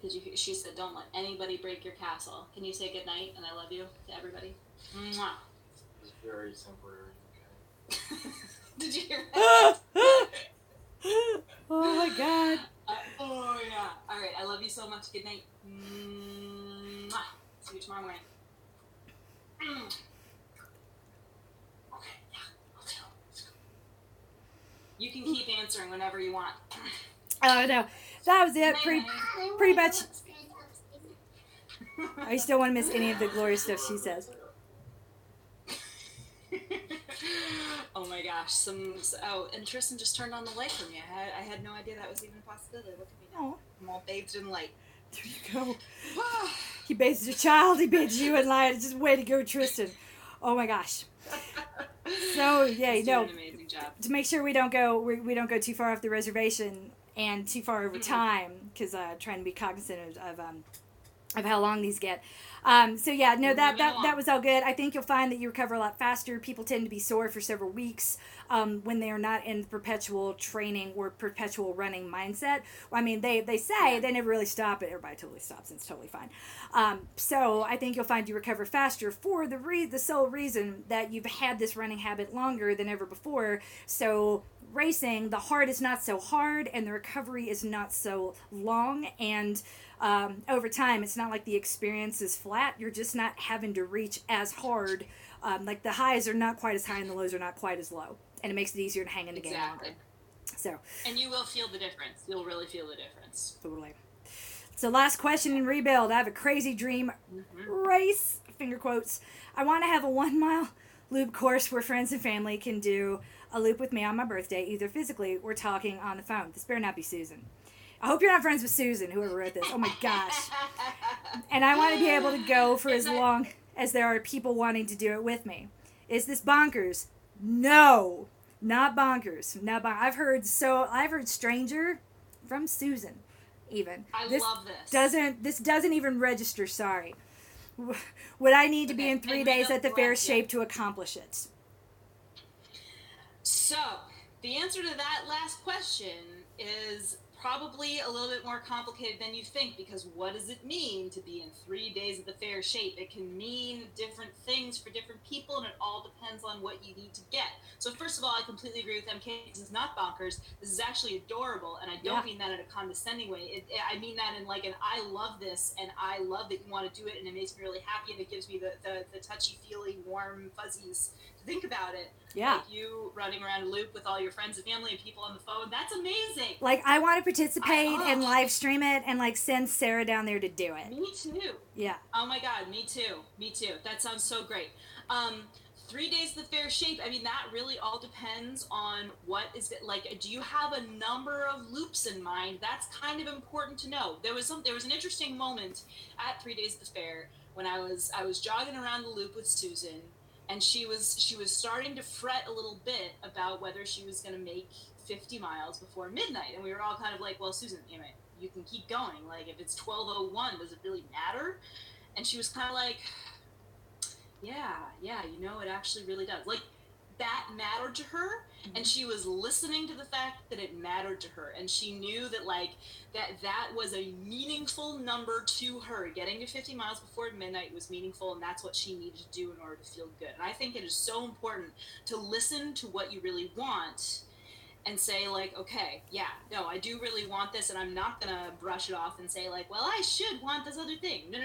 Did you? She said, "Don't let anybody break your castle." Can you say goodnight and I love you to everybody? Mwah. It's very temporary. Okay. Did you hear that? Oh my God. Oh yeah. All right. I love you so much. Good night. Mwah. See you tomorrow morning. Okay. Yeah. Let's go. You can keep answering whenever you want. Oh no, that was it. Pretty much. I still want to miss any of the glorious stuff she says. Oh my gosh! And Tristan just turned on the light for me. I had no idea that was even a possibility. Look at me now. Oh, I'm all bathed in light. there you go. He bathes your child. He bathes you in light. It's just way to go, Tristan. Oh my gosh. So yeah, He's doing an amazing job. To make sure we don't go too far off the reservation and too far over time, because trying to be cognizant of how long these get. So yeah, no, that was all good. I think you'll find that you recover a lot faster. People tend to be sore for several weeks when they are not in perpetual training or perpetual running mindset. I mean, they say they never really stop, but everybody totally stops, and it's totally fine. So I think you'll find you recover faster for the sole reason that you've had this running habit longer than ever before. So racing, the hard is not so hard, and the recovery is not so long, and over time, it's not like the experience is flat. You're just not having to reach as hard. Like the highs are not quite as high and the lows are not quite as low. And it makes it easier to hang in the game longer. So. And you will feel the difference. You'll really feel the difference. Totally. So last question in rebuild. I have a crazy dream race, finger quotes. I want to have a 1 mile loop course where friends and family can do a loop with me on my birthday, either physically or talking on the phone. This better not be Susan. I hope you're not friends with Susan, whoever wrote this. Oh my gosh. And I want to be able to go for as long as there are people wanting to do it with me. Is this bonkers? No. Not bonkers. I've heard stranger from Susan even. I love this. This doesn't even register, sorry. Would I need to be in 3 days at the fair shape to accomplish it? So, the answer to that last question is probably a little bit more complicated than you think, because what does it mean to be in 3 days at the fair shape? It can mean different things for different people, and it all depends on what you need to get. So first of all, I completely agree with MK. This is not bonkers. This is actually adorable, and I don't mean that in a condescending way. I mean that in like an I love this, and I love that you want to do it, and it makes me really happy, and it gives me the touchy-feely, warm fuzzies to think about it. Yeah. Like you running around a loop with all your friends and family and people on the phone. That's amazing. Like, I want to participate and live stream it and, like, send Sarah down there to do it. Me too. Yeah. Oh my God, me too. Me too. That sounds so great. 3 days of the fair shape. I mean, that really all depends on what is it like. Do you have a number of loops in mind? That's kind of important to know. There was an interesting moment at 3 days of the fair when I was jogging around the loop with Susan. And she was starting to fret a little bit about whether she was going to make 50 miles before midnight. And we were all kind of like, well, Susan, you can keep going. Like, if it's 12:01, does it really matter? And she was kind of like, yeah, you know, it actually really does. Like, that mattered to her, and she was listening to the fact that it mattered to her, and she knew that, like, that was a meaningful number to her. Getting to 50 miles before midnight was meaningful, and that's what she needed to do in order to feel good. And I think it is so important to listen to what you really want and say, like, okay, yeah, no, I do really want this, and I'm not gonna brush it off and say, like, well, I should want this other thing. No.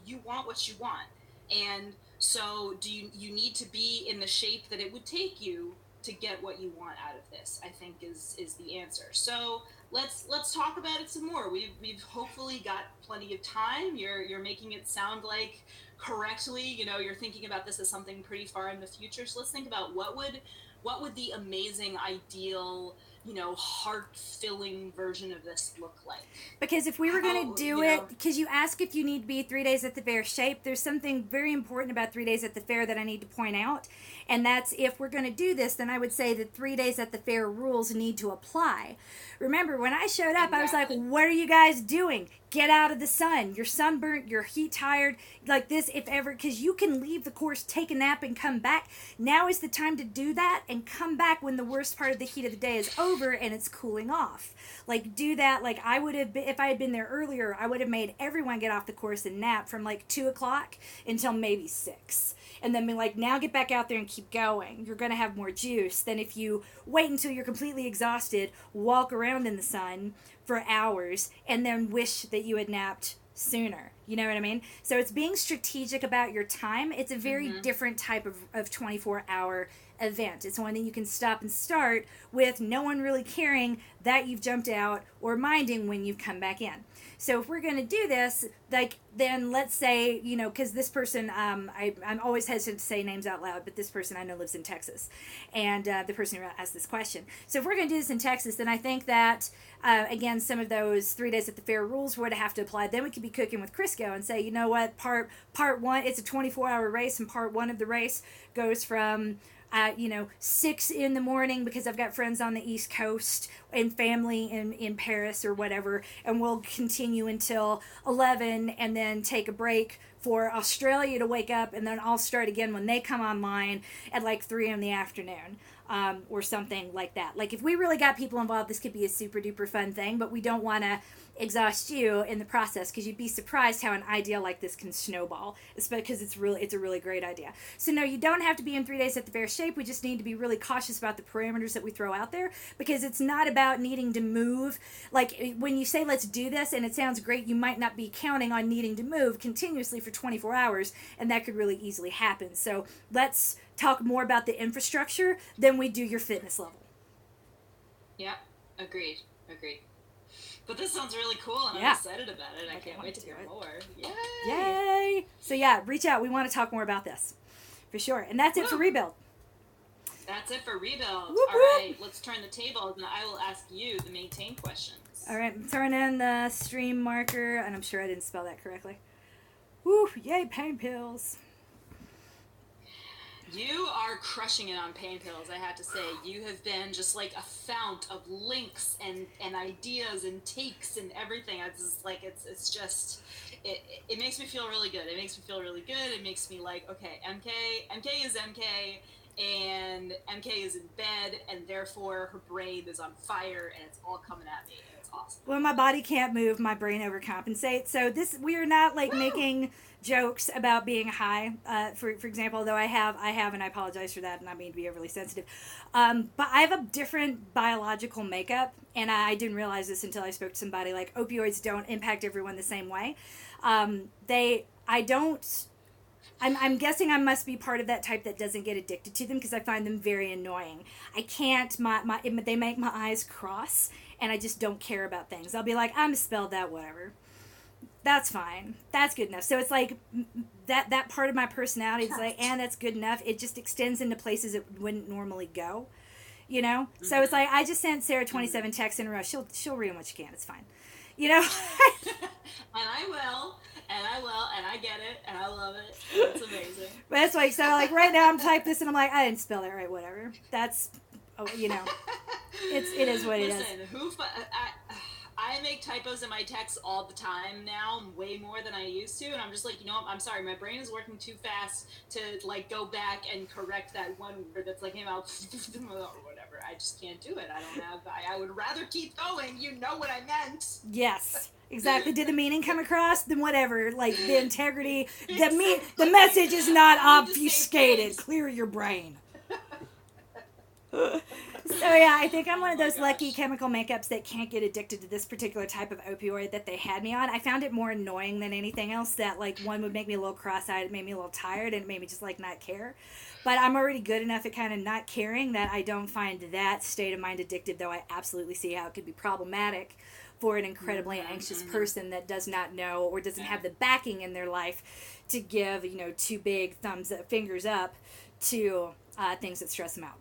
You want what you want. And so do you need to be in the shape that it would take you to get what you want out of this, I think is the answer. So let's talk about it some more. We've hopefully got plenty of time. You're making it sound like correctly, you know, you're thinking about this as something pretty far in the future. So let's think about what would the amazing, ideal, you know, heart-filling version of this look like? Because if we were going to do it, because you ask if you need to be 3 days at the fair shape, there's something very important about 3 days at the fair that I need to point out. And that's, if we're going to do this, then I would say that 3 days at the fair rules need to apply. Remember, when I showed up, I was like, what are you guys doing? Get out of the sun. You're sunburnt. You're heat tired. Like this, if ever, because you can leave the course, take a nap, and come back. Now is the time to do that and come back when the worst part of the heat of the day is over and it's cooling off. Like, do that. Like, I would have been, if I had been there earlier, I would have made everyone get off the course and nap from like 2 o'clock until maybe 6. And then be like, now get back out there and keep going. You're going to have more juice than if you wait until you're completely exhausted, walk around in the sun for hours, and then wish that you had napped sooner. You know what I mean? So it's being strategic about your time. It's a very different type of 24-hour event. It's one that you can stop and start with no one really caring that you've jumped out or minding when you've come back in. So if we're going to do this, like, then let's say, you know, because this person, I'm always hesitant to say names out loud, but this person I know lives in Texas, and the person who asked this question. So if we're going to do this in Texas, then I think that, again, some of those 3 days at the fair rules would have to apply. Then we could be cooking with Crisco and say, you know what, part one, it's a 24-hour race, and part one of the race goes from 6 in the morning, because I've got friends on the East Coast and family in Paris or whatever, and we'll continue until 11 and then take a break for Australia to wake up, and then I'll start again when they come online at like 3 in the afternoon. Or something like that. Like, if we really got people involved, this could be a super duper fun thing, but we don't want to exhaust you in the process, because you'd be surprised how an idea like this can snowball, especially because it's a really great idea. So no, you don't have to be in 3 days at the fair shape. We just need to be really cautious about the parameters that we throw out there, because it's not about needing to move. Like, when you say let's do this and it sounds great, you might not be counting on needing to move continuously for 24 hours, and that could really easily happen. So let's talk more about the infrastructure than we do your fitness level. Yeah, agreed. But this sounds really cool, and I'm excited about it. I can't wait to hear more. Yay! So yeah, reach out. We want to talk more about this, for sure. And that's it for Rebuild. That's it for Rebuild. Whoop, all whoop. right, let's turn the tables, and I will ask you the maintain questions. All right, I'm throwing in the stream marker, and I'm sure I didn't spell that correctly. Woo! Yay, pain pills. You are crushing it on pain pills, I have to say. You have been just like a fount of links and ideas and takes and everything. It's just like, it makes me feel really good. It makes me feel really good. It makes me like, okay, MK is MK, and MK is in bed, and therefore her brain is on fire, and it's all coming at me. It's awesome. When my body can't move, my brain overcompensates. So we are not like making jokes about being high, for example, though I have, and I apologize for that, and I mean to be overly sensitive, but I have a different biological makeup, and I didn't realize this until I spoke to somebody. Like, opioids don't impact everyone the same way. I'm guessing I must be part of that type that doesn't get addicted to them, because I find them very annoying. I can't, they make my eyes cross, and I just don't care about things. I'll be like, I misspelled that, whatever. That's fine. That's good enough. So it's like that part of my personality is like, and that's good enough. It just extends into places it wouldn't normally go, you know? Mm-hmm. So it's like, I just sent Sarah 27 texts in a row. She'll read them what she can. It's fine. You know? And I will, and I get it, and I love it. It's amazing. But that's like, so like right now I'm typing this and I'm like, I didn't spell that right, whatever. That's, you know, it is what it is. Listen, I I make typos in my texts all the time now, way more than I used to, and I'm just like, you know what, I'm sorry, my brain is working too fast to like go back and correct that one word that's like came out or whatever. I just can't do it. I don't have. I would rather keep going. You know what I meant. Yes. Exactly. Did the meaning come across? Then whatever. Like the integrity, the message is not obfuscated. Clear your brain. So yeah, I think I'm one of those lucky chemical makeups that can't get addicted to this particular type of opioid that they had me on. I found it more annoying than anything else. That like one would make me a little cross-eyed, it made me a little tired, and it made me just like not care. But I'm already good enough at kind of not caring that I don't find that state of mind addictive. Though I absolutely see how it could be problematic for an incredibly anxious person that does not know or doesn't have the backing in their life to give, you know, two big fingers up to things that stress them out.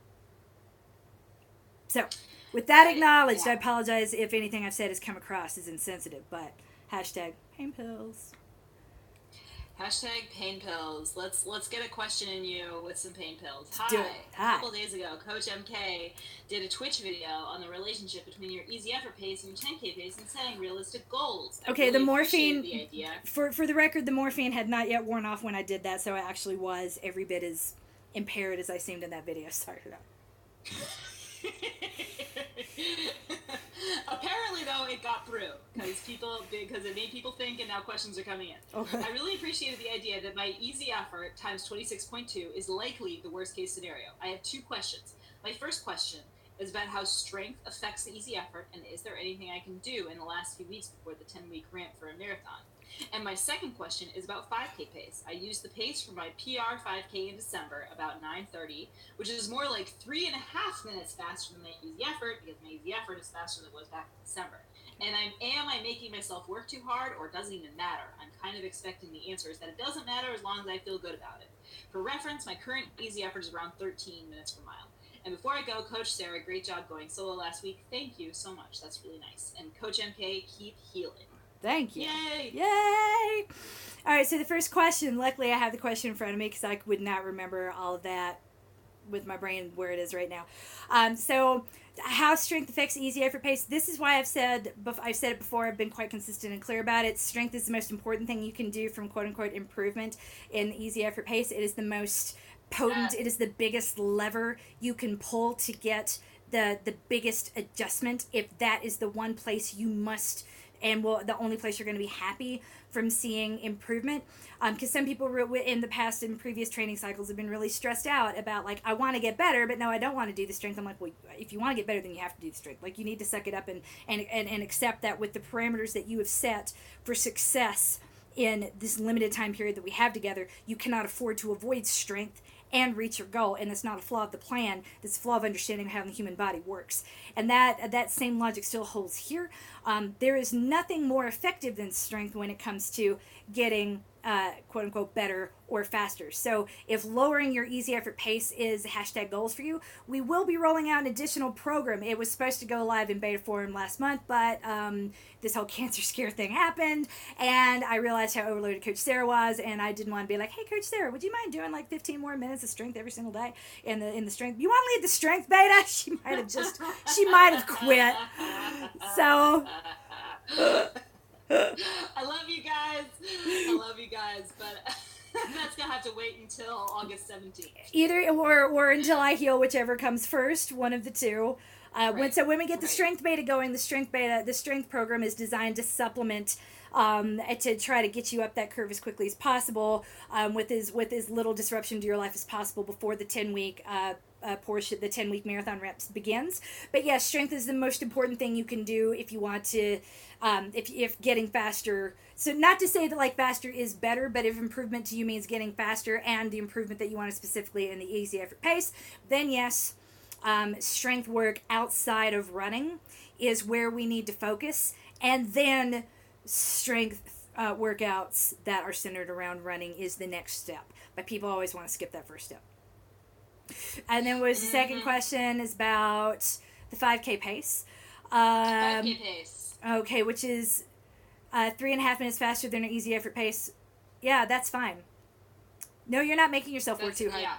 So, with that acknowledged, I apologize if anything I've said has come across as insensitive, but hashtag pain pills. Hashtag pain pills. Let's get a question in you with some pain pills. Do it. Hi. A couple days ago, Coach MK did a Twitch video on the relationship between your easy effort pace and your 10K pace and setting realistic goals. Okay, really the morphine. The idea. For the record, the morphine had not yet worn off when I did that, so I actually was every bit as impaired as I seemed in that video. Sorry for that. Apparently, though, it got through because it made people think, and now questions are coming in. Okay. I really appreciated the idea that my easy effort times 26.2 is likely the worst case scenario. I have two questions. My first question is about how strength affects the easy effort, and is there anything I can do in the last few weeks before the 10-week ramp for a marathon? And my second question is about 5K pace. I used the pace for my PR 5K in December, about 9:30, which is more like 3.5 minutes faster than my easy effort, because my easy effort is faster than it was back in December. And am I making myself work too hard, or doesn't even matter? I'm kind of expecting the answer is that it doesn't matter as long as I feel good about it. For reference, my current easy effort is around 13 minutes per mile. And before I go, Coach Sarah, great job going solo last week. Thank you so much. That's really nice. And Coach MK, keep healing. Thank you. Yay! Yay! All right, so the first question, luckily I have the question in front of me because I would not remember all of that with my brain where it is right now. So how strength affects easy effort pace. This is why I've said it before. I've been quite consistent and clear about it. Strength is the most important thing you can do from quote-unquote improvement in easy effort pace. It is the most potent. It is the biggest lever you can pull to get the biggest adjustment. If that is the one place you must the only place you're going to be happy from seeing improvement. Because some people in the past, in previous training cycles, have been really stressed out about, like, I want to get better, but no, I don't want to do the strength. I'm like, well, if you want to get better, then you have to do the strength. Like, you need to suck it up and accept that with the parameters that you have set for success in this limited time period that we have together, you cannot afford to avoid strength and reach your goal. And it's not a flaw of the plan, it's a flaw of understanding how the human body works. And that same logic still holds here. There is nothing more effective than strength when it comes to getting quote unquote better or faster. So if lowering your easy effort pace is hashtag goals for you, we will be rolling out an additional program. It was supposed to go live in beta form last month, but this whole cancer scare thing happened, and I realized how overloaded Coach Sarah was, and I didn't want to be like, hey Coach Sarah, would you mind doing like 15 more minutes of strength every single day in the strength? You want to lead the strength beta? She might have quit. So I love you guys, but that's gonna have to wait until August 17th. Either or until I heal, whichever comes first, one of the two. Right. So when we get the strength beta going, the strength program is designed to supplement, to try to get you up that curve as quickly as possible, with as little disruption to your life as possible before the 10-week portion, the 10-week marathon reps begins. But yes, strength is the most important thing you can do if you want to, if getting faster. So not to say that like faster is better, but if improvement to you means getting faster and the improvement that you want specifically in the easy effort pace, then yes, strength work outside of running is where we need to focus, and then strength workouts that are centered around running is the next step. But people always want to skip that first step. And then was the second question is about the 5K pace. 5K pace. Okay, which is 3.5 minutes faster than an easy effort pace. Yeah, that's fine. No, you're not making yourself work too hard. Yeah.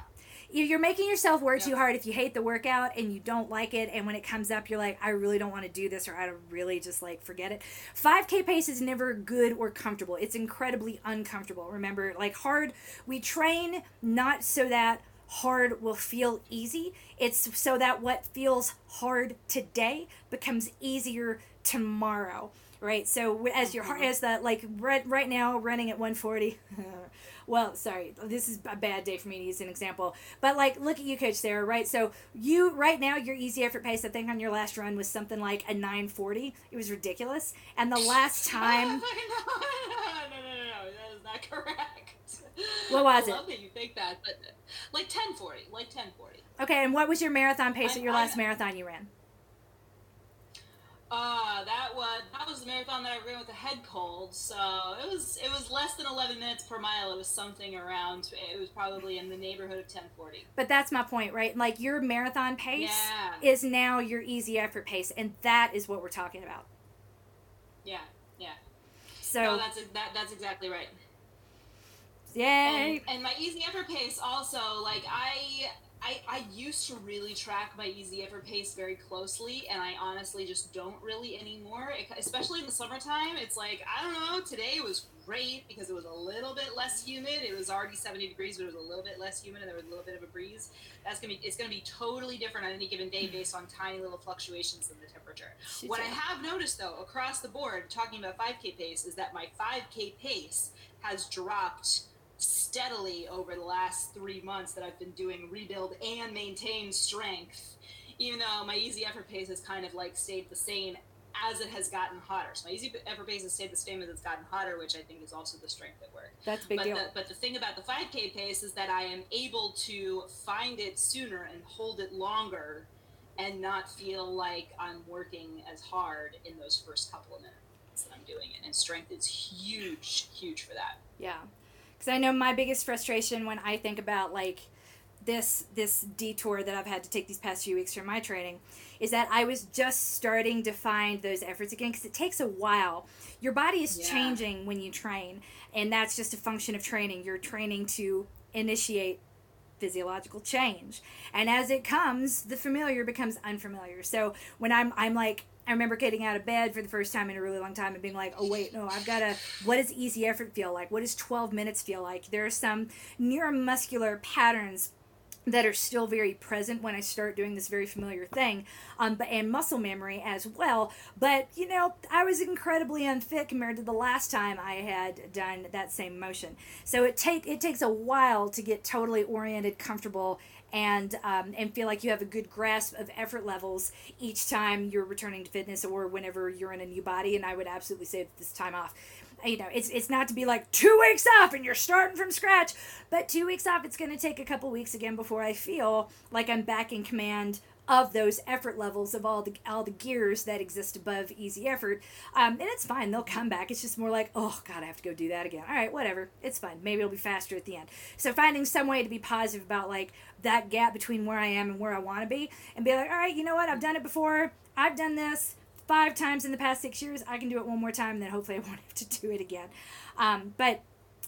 you're making yourself work too hard if you hate the workout and you don't like it, and when it comes up you're like, I really don't want to do this, or I really just like forget it. 5K pace is never good or comfortable. It's incredibly uncomfortable. Remember, like hard, we train not so that hard will feel easy. It's so that what feels hard today becomes easier tomorrow, right? So as your heart, as the like right now running at 140 well, sorry, this is a bad day for me to use an example, but like look at you, Coach Sarah, right? So you right now, your easy effort pace, I think on your last run was something like a 940. It was ridiculous. And the last time no, that is not correct. What was I it? love that you think that, but like 1040, Okay, and what was your marathon pace at your last marathon you ran? That was the marathon that I ran with a head cold, so it was less than 11 minutes per mile. It was something around, it was probably in the neighborhood of 1040. But that's my point, right? Like your marathon pace is now your easy effort pace, and that is what we're talking about. Yeah. So no, that's exactly right. Yay! And my easy effort pace also, like I used to really track my easy effort pace very closely, and I honestly just don't really anymore, especially in the summertime. It's like, I don't know, today was great because it was a little bit less humid. It was already 70 degrees, but it was a little bit less humid, and there was a little bit of a breeze. It's gonna be totally different on any given day based on tiny little fluctuations in the temperature. What I have noticed, though, across the board, talking about 5K pace, is that my 5K pace has dropped steadily over the last 3 months that I've been doing rebuild and maintain strength, even though my easy effort pace has kind of like stayed the same as it has gotten hotter. So my easy effort pace has stayed the same as it's gotten hotter, which I think is also the strength at work. That's a big deal. But the thing about the 5K pace is that I am able to find it sooner and hold it longer and not feel like I'm working as hard in those first couple of minutes that I'm doing it. And strength is huge for that. Yeah. Because I know my biggest frustration when I think about like this detour that I've had to take these past few weeks for my training is that I was just starting to find those efforts again, because it takes a while. Your body is changing when you train, and that's just a function of training. You're training to initiate physiological change, and as it comes, the familiar becomes unfamiliar. So when I'm like, I remember getting out of bed for the first time in a really long time and being like, oh wait, no, I've got to, what does easy effort feel like? What does 12 minutes feel like? There are some neuromuscular patterns that are still very present when I start doing this very familiar thing, and muscle memory as well. But, you know, I was incredibly unfit compared to the last time I had done that same motion. So it takes a while to get totally oriented, comfortable, and feel like you have a good grasp of effort levels each time you're returning to fitness or whenever you're in a new body. And I would absolutely say this time off. You know, it's not to be like 2 weeks off and you're starting from scratch, but 2 weeks off, it's going to take a couple weeks again before I feel like I'm back in command of those effort levels of all the gears that exist above easy effort. And it's fine. They'll come back. It's just more like, oh, God, I have to go do that again. All right, whatever. It's fine. Maybe it'll be faster at the end. So finding some way to be positive about, like, that gap between where I am and where I want to be, and be like, all right, you know what? I've done it before. I've done this 5 times in the past 6 years. I can do it one more time, and then hopefully I won't have to do it again. But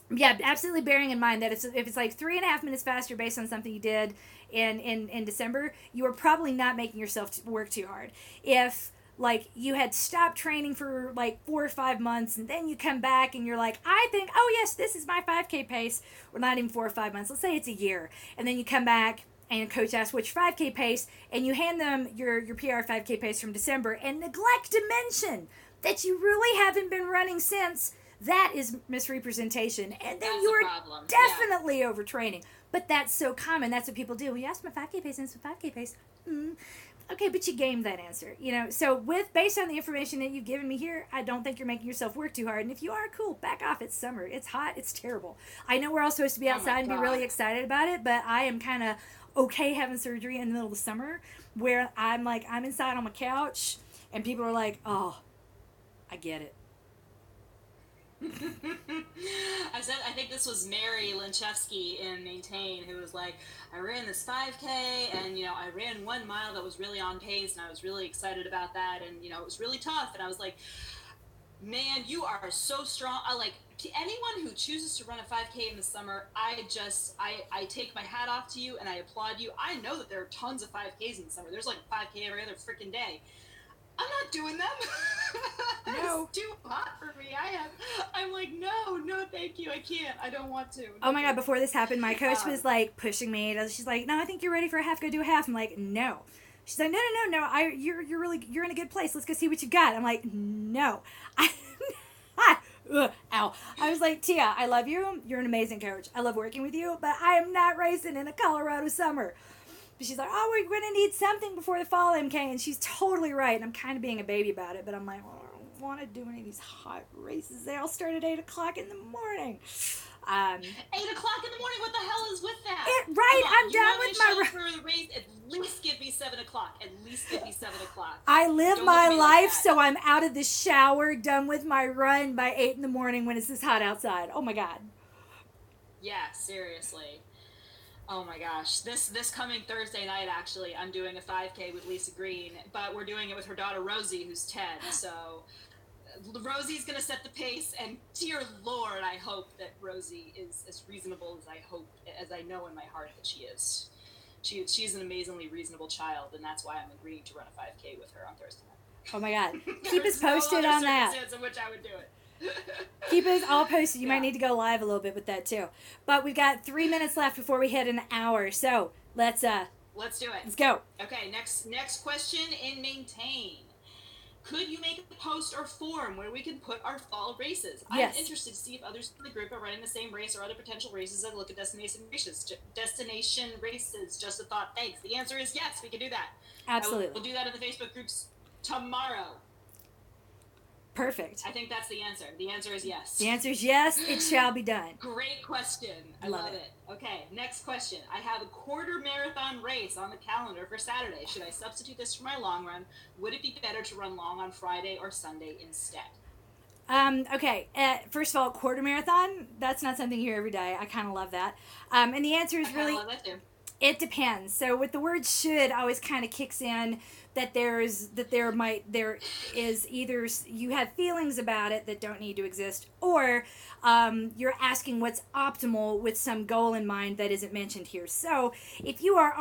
yeah, absolutely bearing in mind that if it's like 3.5 minutes faster based on something you did in December, you are probably not making yourself work too hard. If like you had stopped training for like 4 or 5 months and then you come back and you're like, I think, oh yes, this is my 5K pace, or not even 4 or 5 months, let's say it's a year, and then you come back and coach asks which 5K pace, and you hand them your PR 5K pace from December and neglect to mention that you really haven't been running since, that is misrepresentation. And then you are definitely overtraining. But that's so common. That's what people do. Well, you asked my 5K pace, and it's my 5K pace. Okay, but you gamed that answer. You know, so based on the information that you've given me here, I don't think you're making yourself work too hard. And if you are, cool, back off. It's summer. It's hot. It's terrible. I know we're all supposed to be outside and be really excited about it, but I am kind of okay having surgery in the middle of the summer where I'm inside on my couch and people are like, oh, I get it. I think this was Mary Linchevsky in Maintain, who was like, I ran this 5K and, you know, I ran 1 mile that was really on pace and I was really excited about that, and, you know, it was really tough, and I was like, man, you are so strong. Anyone who chooses to run a 5K in the summer, I take my hat off to you and I applaud you. I know that there are tons of 5Ks in the summer. There's like a 5K every other freaking day. I'm not doing them. No. It's too hot for me. I'm like, no, thank you. I can't. I don't want to. Oh my God, before this happened, my coach was like pushing me. She's like, no, I think you're ready for a half. Go do a half. I'm like, no. She's like, no. You're in a good place. Let's go see what you got. I'm like, no. Ow. I was like, Tia, I love you. You're an amazing coach. I love working with you, but I am not racing in a Colorado summer. But she's like, oh, we're going to need something before the fall MK. And she's totally right. And I'm kind of being a baby about it. But I'm like, well, I don't want to do any of these hot races. They all start at 8 o'clock in the morning. 8 o'clock in the morning? What the hell is with that? Right. I'm done with my run. For the race, at least give me 7 o'clock. At least give me 7 o'clock. I live Don't my look at me life like that. so I'm out of the shower, done with my run by 8 in the morning when it's this hot outside. Oh my God. Yeah, seriously. Oh my gosh. This coming Thursday night, actually, I'm doing a 5K with Lisa Green, but we're doing it with her daughter Rosie, who's 10. So Rosie's going to set the pace, and dear Lord, I hope that Rosie is as reasonable as I know in my heart that she is. She's an amazingly reasonable child, and that's why I'm agreeing to run a 5K with her on Thursday night. Oh my God. Keep us There's no posted other on that. circumstance in which I would do it. Keep us all posted. You Yeah. might need to go live a little bit with that too. But we've got 3 minutes left before we hit an hour. So let's do it. let's go. Okay, next question in Maintain. Could you make a post or form where we can put our fall races? Yes. I'm interested to see if others in the group are running the same race or other potential races and look at destination races. Just a thought. Thanks. The answer is yes, we can do that. Absolutely. We'll do that in the Facebook groups tomorrow. Perfect. I think that's the answer. The answer is yes. The answer is yes, it shall be done. Great question. I Love love it. Okay, next question. I have a quarter marathon race on the calendar for Saturday. Should I substitute this for my long run? Would it be better to run long on Friday or Sunday instead? Okay. First of all, quarter marathon, that's not something you hear every day. I kind of love that. And the answer is really, I love that too. it depends. So with the word should always kind of kicks in that there is either you have feelings about it that don't need to exist, or you're asking what's optimal with some goal in mind that isn't mentioned here. So if you are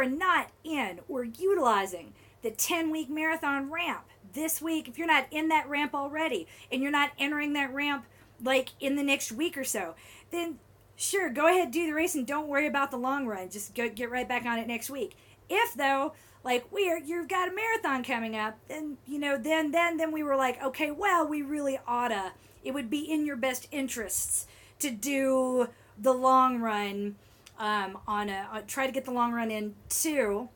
not in or utilizing the 10-week marathon ramp this week, if you're not in that ramp already and you're not entering that ramp like in the next week or so, then sure, go ahead, do the race and don't worry about the long run. Just get right back on it next week. If though, like you've got a marathon coming up, then then we were like, okay, well, we really oughta. It would be in your best interests to do the long run, try to get the long run in too,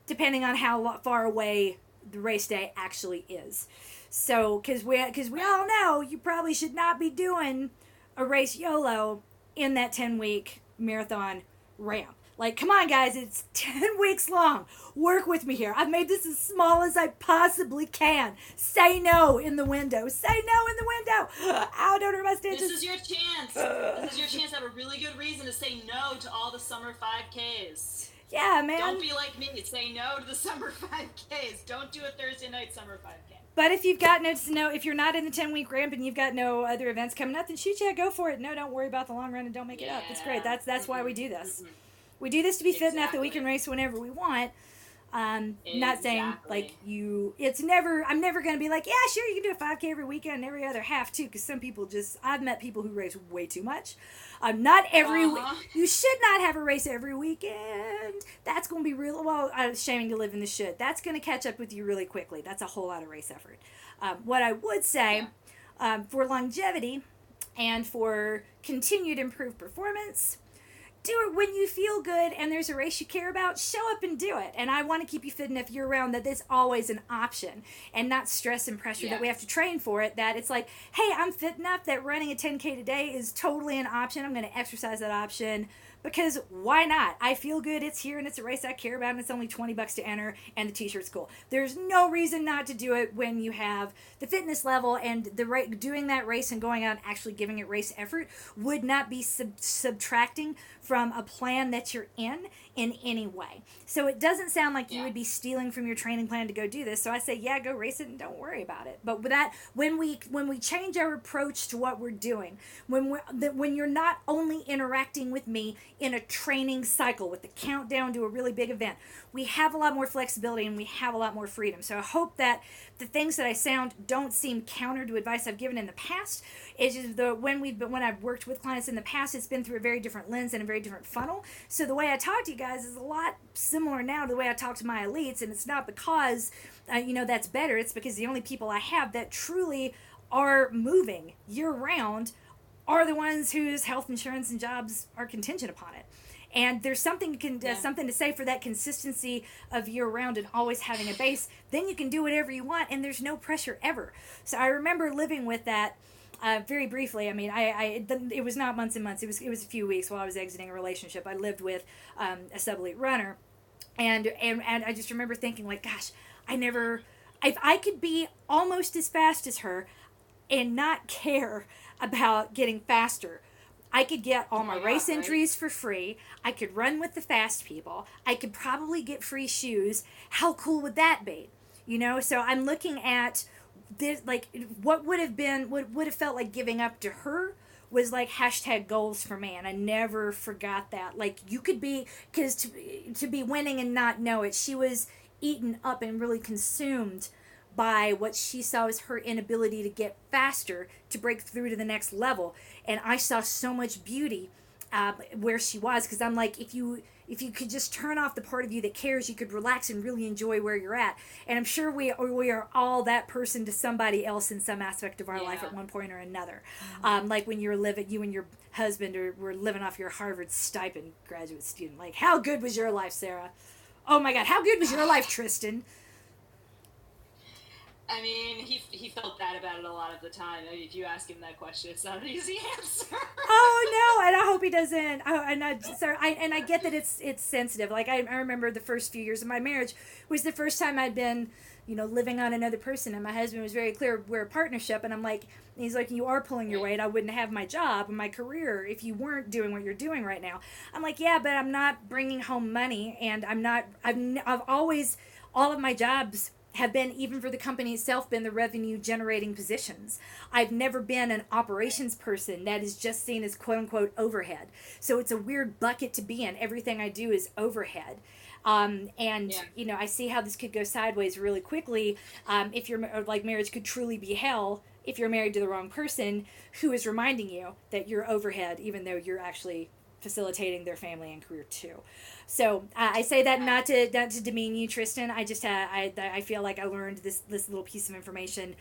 depending on how far away the race day actually is. So, because we all know you probably should not be doing a race YOLO in that 10-week marathon ramp. Like, come on, guys, it's 10 weeks long. Work with me here. I've made this as small as I possibly can. Say no in the window. Say no in the window. Ow, don't hurt my stitches. This is your chance. This is your chance to have a really good reason to say no to all the summer 5Ks. Yeah, man. Don't be like me. Say no to the summer 5Ks. Don't do a Thursday night summer 5K. But if you've got if you're not in the 10-week ramp and you've got no other events coming up, then shoot, yeah, go for it. No, don't worry about the long run and don't make it up. It's great. That's why we do this. Mm-hmm. We do this to be fit enough that we Exactly. can race whenever we want. Not saying Exactly. I'm never going to be like, yeah, sure, you can do a 5K every weekend and every other half too, because some people I've met people who race way too much. Not every you should not have a race every weekend. That's going to be shaming to live in the should. That's going to catch up with you really quickly. That's a whole lot of race effort. What I would say, for longevity and for continued improved performance, do it when you feel good and there's a race you care about. Show up and do it. And I want to keep you fit enough year round that there's always an option and not stress and pressure that we have to train for it. That it's like, hey, I'm fit enough that running a 10K today is totally an option. I'm going to exercise that option because why not? I feel good. It's here and it's a race I care about and it's only $20 to enter and the t-shirt's cool. There's no reason not to do it when you have the fitness level and doing that race and going out and actually giving it race effort would not be subtracting from a plan that you're in. in any way. So it doesn't sound like you Yeah. would be stealing from your training plan to go do this. So I say, yeah, go race it and don't worry about it. But with that, when we change our approach to what we're doing, when you're not only interacting with me in a training cycle with the countdown to a really big event, we have a lot more flexibility and we have a lot more freedom. So I hope that the things that I sound don't seem counter to advice I've given in the past. It's just when I've worked with clients in the past, it's been through a very different lens and a very different funnel. So the way I talk to you guys is a lot similar now to the way I talk to my elites, and it's not because that's better. It's because the only people I have that truly are moving year round are the ones whose health insurance and jobs are contingent upon it. And there's something something to say for that consistency of year round and always having a base. Then you can do whatever you want, and there's no pressure ever. So I remember living with that very briefly. I mean, it was not months and months. It was a few weeks while I was exiting a relationship. I lived with a sub-elite runner, and I just remember thinking, like, gosh, if I could be almost as fast as her and not care about getting faster, I could get all my race entries for free. I could run with the fast people. I could probably get free shoes. How cool would that be? So I'm looking at this, like, what would have felt like giving up to her was like #goals for me. And I never forgot that. Like, you could be, because to be winning and not know it, she was eaten up and really consumed by what she saw as her inability to get faster to break through to the next level. And I saw so much beauty where she was, because I'm like, if you could just turn off the part of you that cares, you could relax and really enjoy where you're at. And I'm sure we are all that person to somebody else in some aspect of our life at one point or another. Mm-hmm. Like when you and your husband were living off your Harvard stipend graduate student. Like, how good was your life, Sarah? Oh my God, how good was your life, Tristan? I mean, he felt bad about it a lot of the time. I mean, if you ask him that question, it's not an easy answer. Oh no, and I hope he doesn't. I get that it's sensitive. Like I remember the first few years of my marriage was the first time I'd been, living on another person, and my husband was very clear, we're a partnership, and I'm like, he's like, you are pulling your weight. I wouldn't have my job and my career if you weren't doing what you're doing right now. I'm like, yeah, but I'm not bringing home money, and I've always, all of my jobs have been, even for the company itself, been the revenue generating positions. I've never been an operations person that is just seen as quote unquote overhead. So it's a weird bucket to be in. Everything I do is overhead. I see how this could go sideways really quickly. If marriage could truly be hell if you're married to the wrong person who is reminding you that you're overhead, even though you're actually facilitating their family and career too. So I say that not to demean you, Tristan. I just I feel like I learned this little piece of information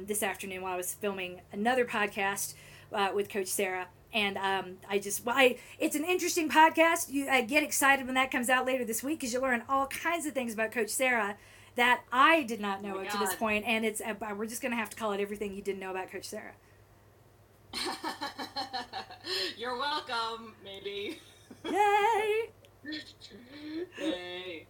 this afternoon while I was filming another podcast with Coach Sarah. And it's an interesting podcast. I get excited when that comes out later this week, because you learn all kinds of things about Coach Sarah that I did not know up to this point. And we're just going to have to call it everything you didn't know about Coach Sarah. You're welcome, maybe. Yay! Yay.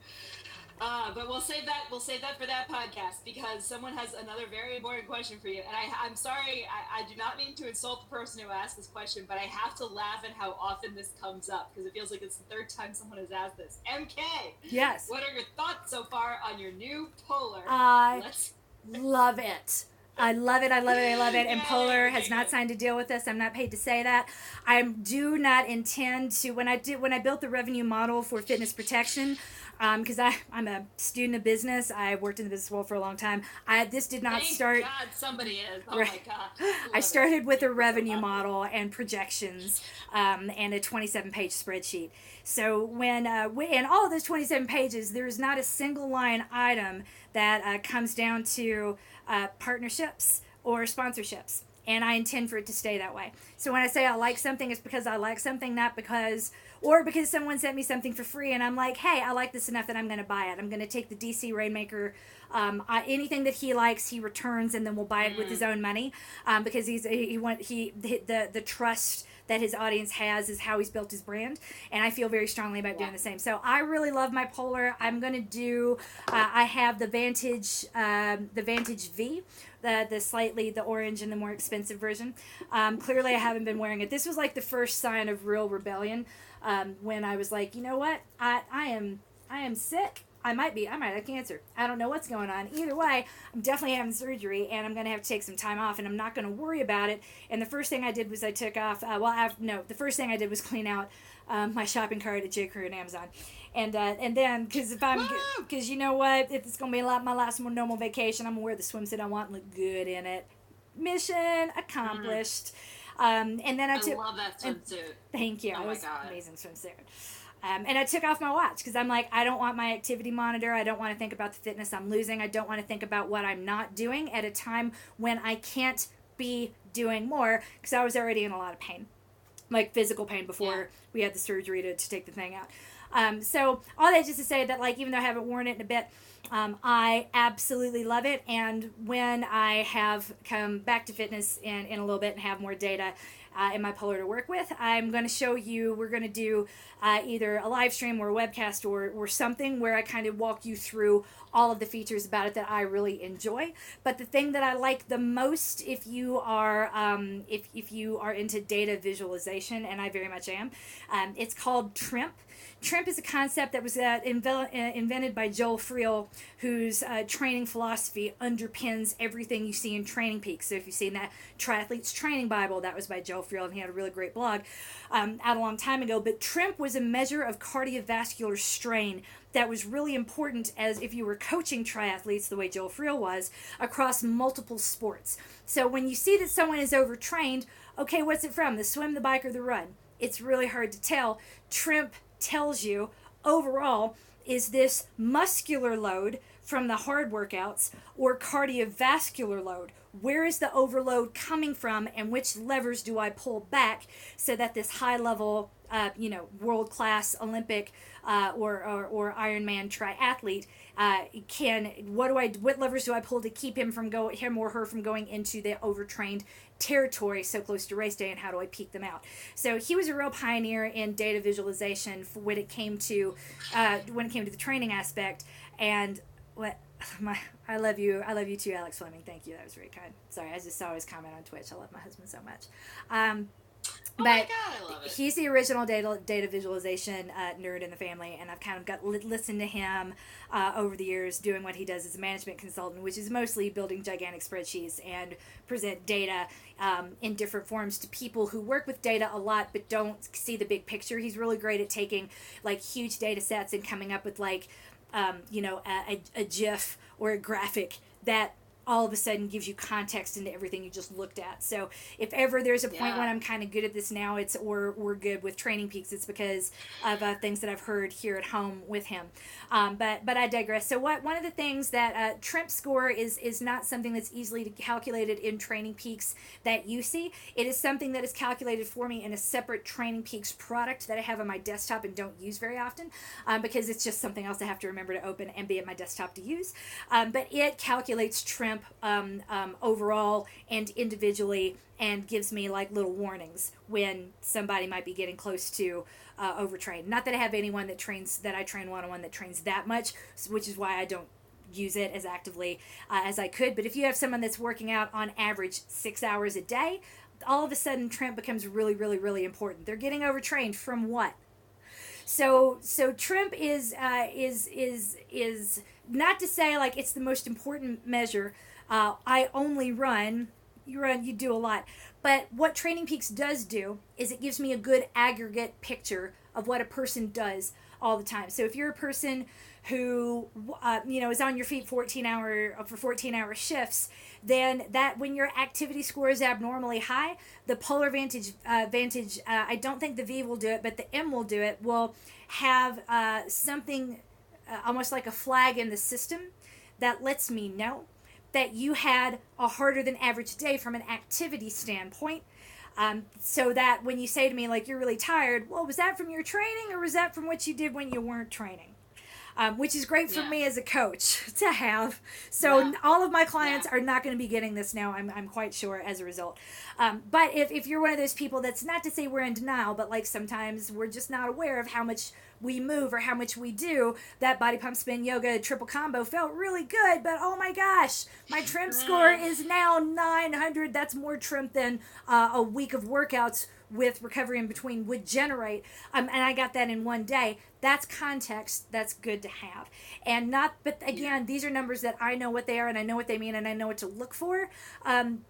But we'll save that for that podcast, because someone has another very important question for you. And I'm sorry, I do not mean to insult the person who asked this question, but I have to laugh at how often this comes up, because it feels like it's the third time someone has asked this. MK! Yes. What are your thoughts so far on your new Polar? Love it. I love it. And Polar has not signed a deal with us. I'm not paid to say that. I do not intend to. When I built the revenue model for fitness protection, because I'm a student of business. I worked in the business world for a long time. This did not start. Thank God somebody is. Oh my God. I started with a revenue model and projections, and a 27-page spreadsheet. So when in all of those 27 pages, there's not a single line item that comes down to partnerships or sponsorships. And I intend for it to stay that way. So when I say I like something, it's because I like something, not because someone sent me something for free and I'm like, hey, I like this enough that I'm going to buy it. I'm going to take the DC Rainmaker, anything that he likes, he returns, and then we'll buy it with his own money, because the trust that his audience has is how he's built his brand, and I feel very strongly about doing the same. So I really love my Polar. I'm gonna do. I have the Vantage V, the orange and the more expensive version. Clearly, I haven't been wearing it. This was like the first sign of real rebellion, when I was like, you know what, I am sick. I might have cancer. I don't know what's going on. Either way, I'm definitely having surgery, and I'm going to have to take some time off, and I'm not going to worry about it. And the first thing I did was I took off, the first thing I did was clean out my shopping cart at J.Crew and Amazon. And then, because you know what, if it's going to be my last normal vacation, I'm going to wear the swimsuit I want and look good in it. Mission accomplished. And then I love that swimsuit. Thank you. Oh it was my God. Amazing swimsuit. And I took off my watch because I'm like, I don't want my activity monitor. I don't want to think about the fitness I'm losing. I don't want to think about what I'm not doing at a time when I can't be doing more, because I was already in a lot of pain, like physical pain before we had the surgery to take the thing out. So all that just to say that, like, even though I haven't worn it in a bit, I absolutely love it. And when I have come back to fitness in a little bit and have more data in my Polar to work with, I'm going to show you, we're going to do either a live stream or a webcast or something where I kind of walk you through all of the features about it that I really enjoy. But the thing that I like the most, if you are if you are into data visualization, and I very much am, it's called TRIMP. TRIMP is a concept that was invented by Joel Friel, whose training philosophy underpins everything you see in Training Peaks. So if you've seen that Triathlete's Training Bible, that was by Joel Friel, and he had a really great blog out a long time ago. But TRIMP was a measure of cardiovascular strain that was really important as if you were coaching triathletes, the way Joel Friel was, across multiple sports. So when you see that someone is overtrained, okay, what's it from? The swim, the bike, or the run? It's really hard to tell. TRIMP tells you overall, is this muscular load from the hard workouts or cardiovascular load? Where is the overload coming from, and which levers do I pull back so that this high level world class Olympic or Ironman triathlete what levers do I pull to keep him or her from going into the overtrained territory so close to race day, and how do I peak them out? So he was a real pioneer in data visualization when it came to the training aspect. And I love you too, Alex Fleming. Thank you. That was very kind. Sorry, I just saw his comment on Twitch. I love my husband so much. But my God, I love it. He's the original data visualization nerd in the family, and I've kind of listened to him over the years doing what he does as a management consultant, which is mostly building gigantic spreadsheets and present data in different forms to people who work with data a lot but don't see the big picture. He's really great at taking like huge data sets and coming up with like a GIF or a graphic that all of a sudden gives you context into everything you just looked at. So if ever there's a point when I'm kind of good at this now, we're good with Training Peaks, it's because of things that I've heard here at home with him. But I digress. So one of the things that TRIMP score is not something that's easily calculated in Training Peaks that you see. It is something that is calculated for me in a separate Training Peaks product that I have on my desktop and don't use very often, because it's just something else I have to remember to open and be at my desktop to use. But it calculates TRIMP overall and individually, and gives me like little warnings when somebody might be getting close to overtrained. Not that I have anyone that I train one-on-one that trains that much, which is why I don't use it as actively as I could. But if you have someone that's working out on average 6 hours a day, all of a sudden TRIMP becomes really, really, really important. They're getting overtrained from what? So TRIMP is not to say like it's the most important measure. I only run, you do a lot. But what Training Peaks does do is it gives me a good aggregate picture of what a person does all the time. So if you're a person who is on your feet for 14-hour shifts, then that when your activity score is abnormally high, the Polar Vantage I don't think the V will do it, but the M will do it, will have something almost like a flag in the system that lets me know that you had a harder than average day from an activity standpoint. So that when you say to me, like, you're really tired, well, was that from your training or was that from what you did when you weren't training? which is great for Yeah. me as a coach to have. So Yeah. all of my clients Yeah. are not going to be getting this now, I'm quite sure, as a result. But if you're one of those people that's, not to say we're in denial, but like sometimes we're just not aware of how much we move or how much we do, that body pump spin yoga triple combo felt really good, but oh my gosh, my trim score is now 900. That's more trim than a week of workouts with recovery in between would generate. And I got that in one day. That's context. That's good to have. And not, but again, these are numbers that I know what they are and I know what they mean and I know what to look for.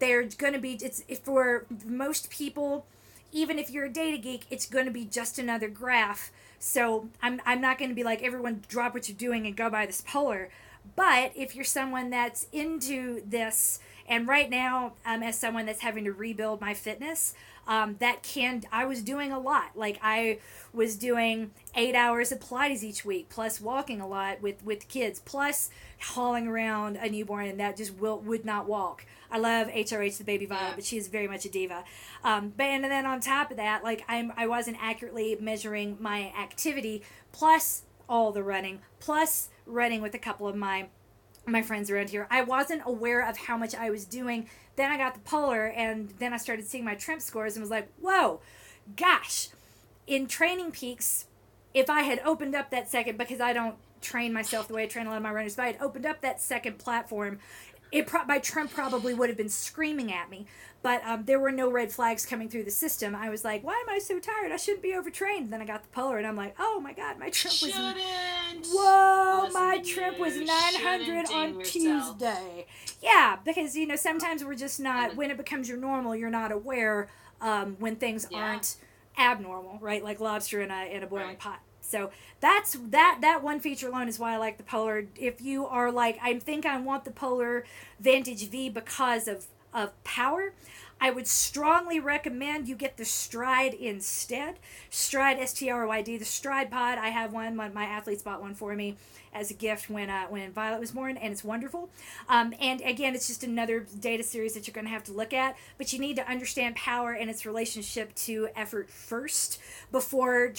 They're going to be, it's for most people, even if you're a data geek, it's going to be just another graph. So I'm not going to be like, everyone drop what you're doing and go buy this Polar. But if you're someone that's into this, and right now, as someone that's having to rebuild my fitness, I was doing a lot. Like I was doing 8 hours of Pilates each week, plus walking a lot with kids, plus hauling around a newborn and that just would not walk. I love HRH, the baby Violet, but she is very much a diva. And then on top of that, like I wasn't accurately measuring my activity, plus all the running, plus running with a couple of my friends around here. I wasn't aware of how much I was doing. Then I got the Polar, and then I started seeing my trim scores and was like, whoa, gosh. In Training Peaks, if I had opened up that second, because I don't train myself the way I train a lot of my runners, if I had opened up that second platform, my trim probably would have been screaming at me. But there were no red flags coming through the system. I was like, why am I so tired? I shouldn't be overtrained. Then I got the Polar, and I'm like, oh my God, my trim was... Shouldn't. Whoa, Listen my to trip you. was 900 Shouldn't on ding yourself. Tuesday. Yeah, because, sometimes we're just not, when it becomes your normal, you're not aware when things aren't abnormal, right? Like lobster in a boiling pot. So that's that one feature alone is why I like the Polar. If you are like, I think I want the Polar Vantage V because of power, I would strongly recommend you get the Stride instead. Stride, STRYD, the Stride Pod. I have one. My athletes bought one for me as a gift when Violet was born, and it's wonderful. And again, it's just another data series that you're going to have to look at, but you need to understand power and its relationship to effort first before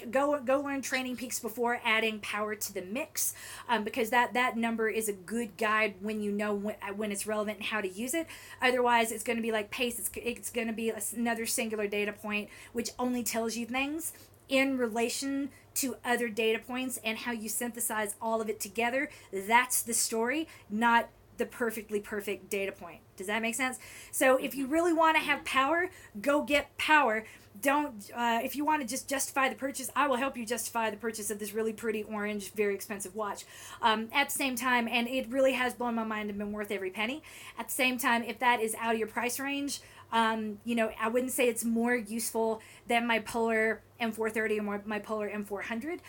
go learn Training Peaks before adding power to the mix, because that number is a good guide when you know when it's relevant and how to use it. Otherwise, it's going to be like pace. It's going to be another singular data point which only tells you things in relation to other data points and how you synthesize all of it together. That's the story, not the perfectly perfect data point. Does that make sense? So if you really want to have power, go get power. Don't if you want to just justify the purchase, I will help you justify the purchase of this really pretty orange, very expensive watch. At the same time, and it really has blown my mind and been worth every penny. At the same time, if that is out of your price range, I wouldn't say it's more useful than my Polar M430 or my Polar M400.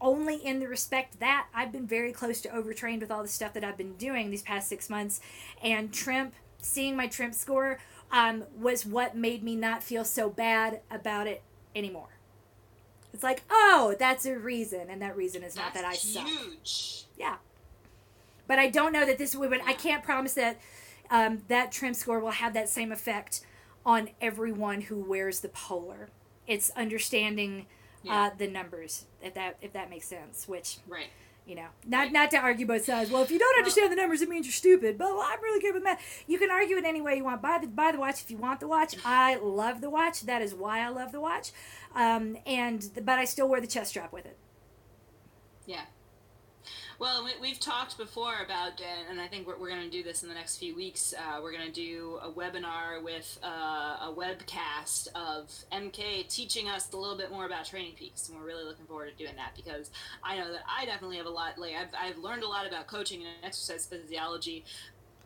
Only in the respect that I've been very close to overtrained with all the stuff that I've been doing these past 6 months, and seeing my trim score was what made me not feel so bad about it anymore. It's like, oh, that's a reason, and that reason is not that I suck. That's huge. Yeah. But I don't know that this would, I can't promise that that trim score will have that same effect on everyone who wears the Polar. It's understanding the numbers, if that makes sense, which... Right. Not to argue both sides. Well, if you don't understand the numbers, it means you're stupid. But I'm really good with math. You can argue it any way you want. Buy the watch if you want the watch. I love the watch. That is why I love the watch. But I still wear the chest strap with it. Yeah. Well, we've talked before about, and I think we're going to do this in the next few weeks, we're going to do a webinar with a webcast of MK teaching us a little bit more about Training Peaks, and we're really looking forward to doing that, because I know that I definitely have a lot, I've learned a lot about coaching and exercise physiology,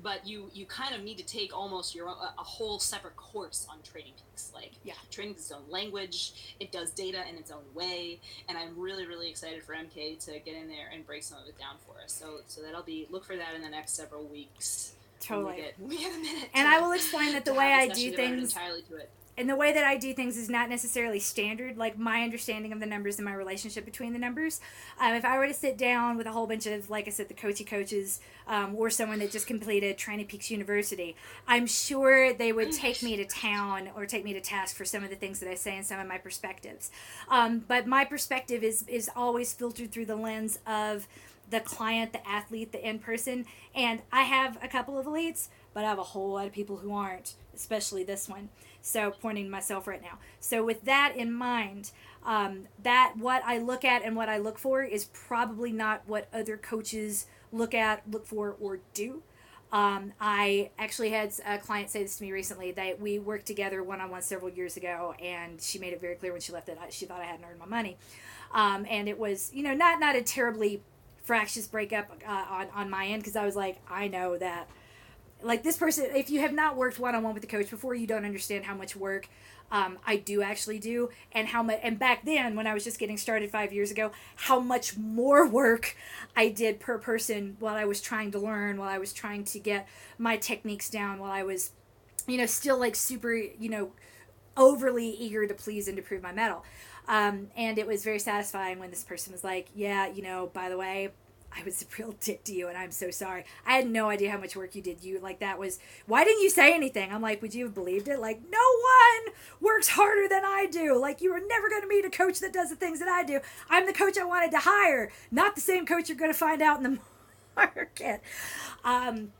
but you kind of need to take almost a whole separate course on Training Peaks. Training is its own language, it does data in its own way, and I'm really, really excited for MK to get in there and break some of it down for us. So look for that in the next several weeks. Totally. We get a minute. And I will explain that the way I do things entirely to it. and the way that I do things is not necessarily standard. Like my understanding of the numbers and my relationship between the numbers. If I were to sit down with a whole bunch of, like I said, the coaches, or someone that just completed Training Peaks University, I'm sure they would take me to town or take me to task for some of the things that I say and some of my perspectives. But my perspective is always filtered through the lens of the client, the athlete, the in person. And I have a couple of elites, but I have a whole lot of people who aren't, especially this one. So pointing to myself right now. So with that in mind, that what I look at and what I look for is probably not what other coaches look for, or do. I actually had a client say this to me recently, that we worked together one-on-one several years ago, and she made it very clear when she left that she thought I hadn't earned my money. And it was, not a terribly fractious breakup on my end, because I was like, I know that, like, this person, if you have not worked one-on-one with a coach before, you don't understand how much work I do actually do, and how much, and back then when I was just getting started 5 years ago, how much more work I did per person while I was trying to learn, while I was trying to get my techniques down, while I was, still like super, overly eager to please and to prove my mettle. And it was very satisfying when this person was like, yeah, by the way, I was a real dick to you, and I'm so sorry. I had no idea how much work you did. Why didn't you say anything? I'm like, would you have believed it? Like, no one works harder than I do. Like, you were never going to meet a coach that does the things that I do. I'm the coach I wanted to hire, not the same coach you're going to find out in the market. And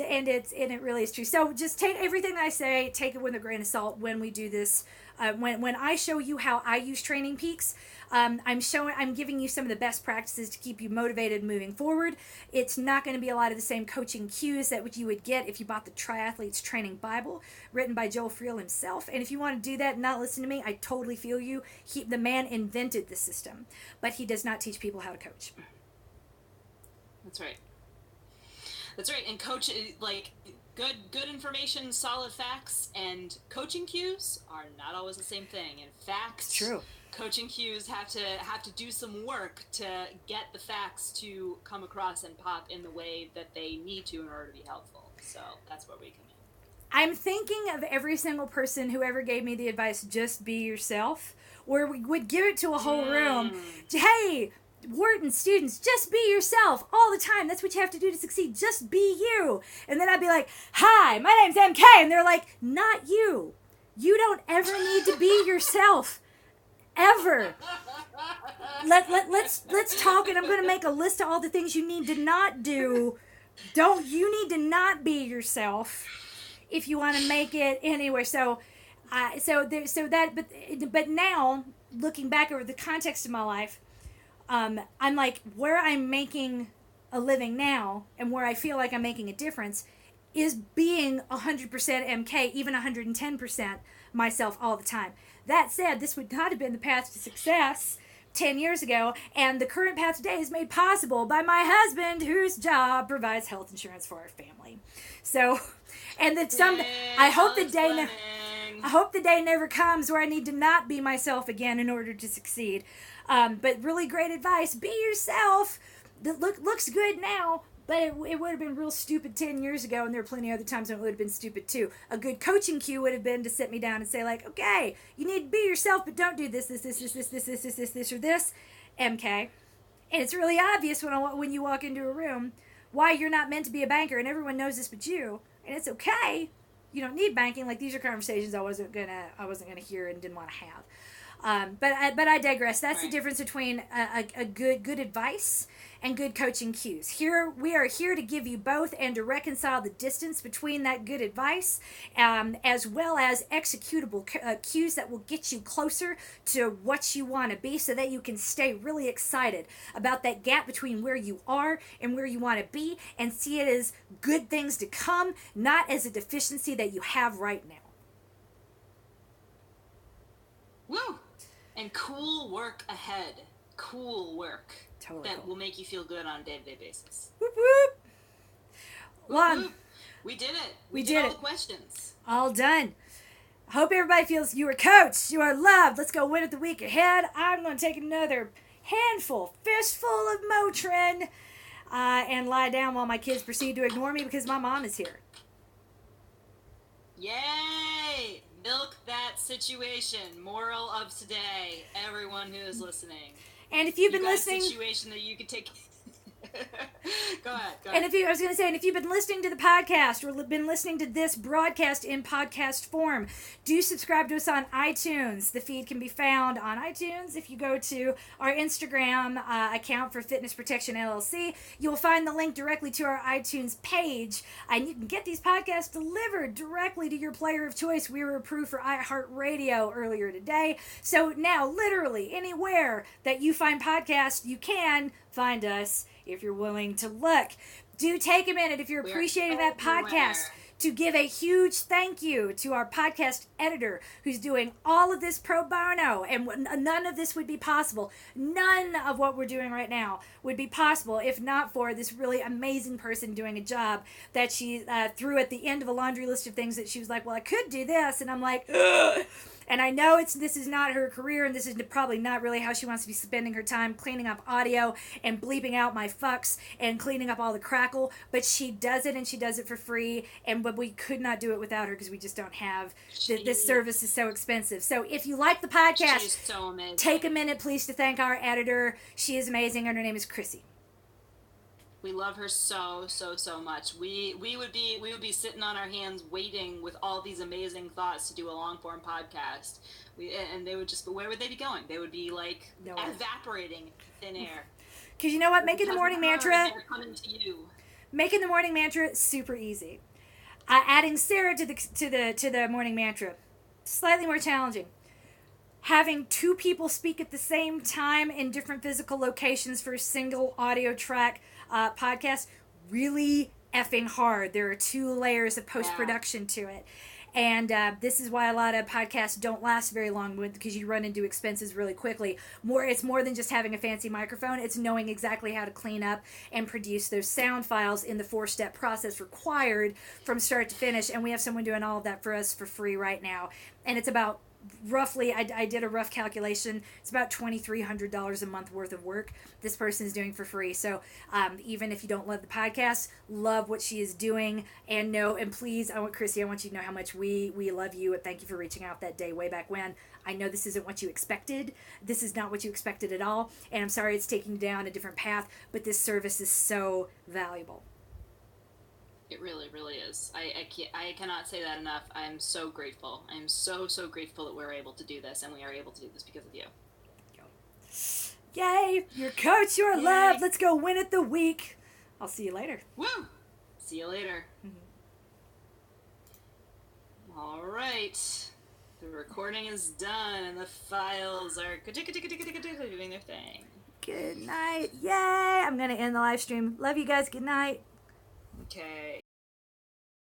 it really is true. So just take everything I say, take it with a grain of salt when we do this. When I show you how I use Training Peaks, I'm giving you some of the best practices to keep you motivated moving forward. It's not going to be a lot of the same coaching cues that you would get if you bought the Triathletes Training Bible, written by Joel Friel himself. And if you want to do that and not listen to me, I totally feel you. The man invented the system, but he does not teach people how to coach. That's right. That's right. And coach, like, good information, solid facts, and coaching cues are not always the same thing. In fact, it's true. Coaching cues have to do some work to get the facts to come across and pop in the way that they need to in order to be helpful. So that's where we come in. I'm thinking of every single person who ever gave me the advice, just be yourself, where we would give it to a whole room. Hey, Wharton students, just be yourself all the time. That's what you have to do to succeed. Just be you. And then I'd be like, hi, my name's MK. And they're like, not you. You don't ever need to be yourself. Ever. Let's talk, and I'm going to make a list of all the things you need to not do. You need to not be yourself if you want to make it anywhere. But now, looking back over the context of my life, I'm like, where I'm making a living now and where I feel like I'm making a difference is being 100% MK, even 110% myself all the time. That said, this would not have been the path to success 10 years ago, and the current path today is made possible by my husband, whose job provides health insurance for our family. So, and that I hope the day never comes where I need to not be myself again in order to succeed. But really great advice. Be yourself. That looks good now, but it would have been real stupid 10 years ago, and there are plenty of other times when it would have been stupid too. A good coaching cue would have been to sit me down and say, like, okay, you need to be yourself, but don't do this, or this, MK. And it's really obvious when you walk into a room why you're not meant to be a banker, and everyone knows this but you. And it's okay. You don't need banking. Like, these are conversations I wasn't gonna hear and didn't want to have. But I digress. That's right. The difference between a good advice and good coaching cues. Here we are here to give you both and to reconcile the distance between that good advice, as well as executable cues that will get you closer to what you want to be, so that you can stay really excited about that gap between where you are and where you want to be, and see it as good things to come, not as a deficiency that you have right now. Woo! And cool work ahead. Cool work. Totally that cool. will make you feel good on a day-to-day basis. Whoop whoop. Whoop, whoop. We did it. We did all it. The questions. All done. Hope everybody feels you are coached, you are loved. Let's go win it the week ahead. I'm going to take another fistful of Motrin, and lie down while my kids proceed to ignore me because my mom is here. Yay! Milk that situation. Moral of today, everyone who is listening. And if you've been got listening, a situation that you could take. Go ahead. And if you've been listening to the podcast or been listening to this broadcast in podcast form, do subscribe to us on iTunes. The feed can be found on iTunes. If you go to our Instagram account for Fitness Protection LLC, you'll find the link directly to our iTunes page, and you can get these podcasts delivered directly to your player of choice. We were approved for iHeartRadio earlier today, so now literally anywhere that you find podcasts, you can find us if you're willing to look. Do take a minute if you're appreciating that podcast to give a huge thank you to our podcast editor who's doing all of this pro bono, and none of this would be possible. None of what we're doing right now would be possible if not for this really amazing person doing a job that she threw at the end of a laundry list of things that she was like, well, I could do this, and I'm like, ugh. And I know this is not her career, and this is probably not really how she wants to be spending her time cleaning up audio and bleeping out my fucks and cleaning up all the crackle, but she does it, and she does it for free, but we could not do it without her because we just don't have, this service is so expensive. So if you like the podcast, she's so amazing. Take a minute, please, to thank our editor. She is amazing, and her name is Chrissy. We love her so much. We would be sitting on our hands waiting with all these amazing thoughts to do a long form podcast. And they would just, but where would they be going? They would be like evaporating in thin air. Because you know what, making the morning mantra. They're coming to you. Making the morning mantra super easy. Adding Sarah to the morning mantra, slightly more challenging. Having two people speak at the same time in different physical locations for a single audio track podcast, really effing hard. There are 2 layers of post-production to it. And this is why a lot of podcasts don't last very long, because you run into expenses really quickly. It's more than just having a fancy microphone. It's knowing exactly how to clean up and produce those sound files in the 4-step process required from start to finish. And we have someone doing all of that for us for free right now. And it's about roughly, I did a rough calculation, it's about $2,300 a month worth of work this person is doing for free. So even if you don't love the podcast, love what she is doing, and please, Chrissy, I want you to know how much we love you, and thank you for reaching out that day way back when. I know this isn't what you expected. This is not what you expected at all, and I'm sorry it's taking you down a different path, but this service is so valuable. It really, really is. I cannot say that enough. I'm so grateful. I'm so grateful that we're able to do this, and we are able to do this because of you. Yay! Your coach, your love. Let's go win it the week. I'll see you later. Woo! See you later. Mm-hmm. All right. The recording is done, and the files are doing their thing. Good night. Yay! I'm going to end the live stream. Love you guys. Good night. Okay.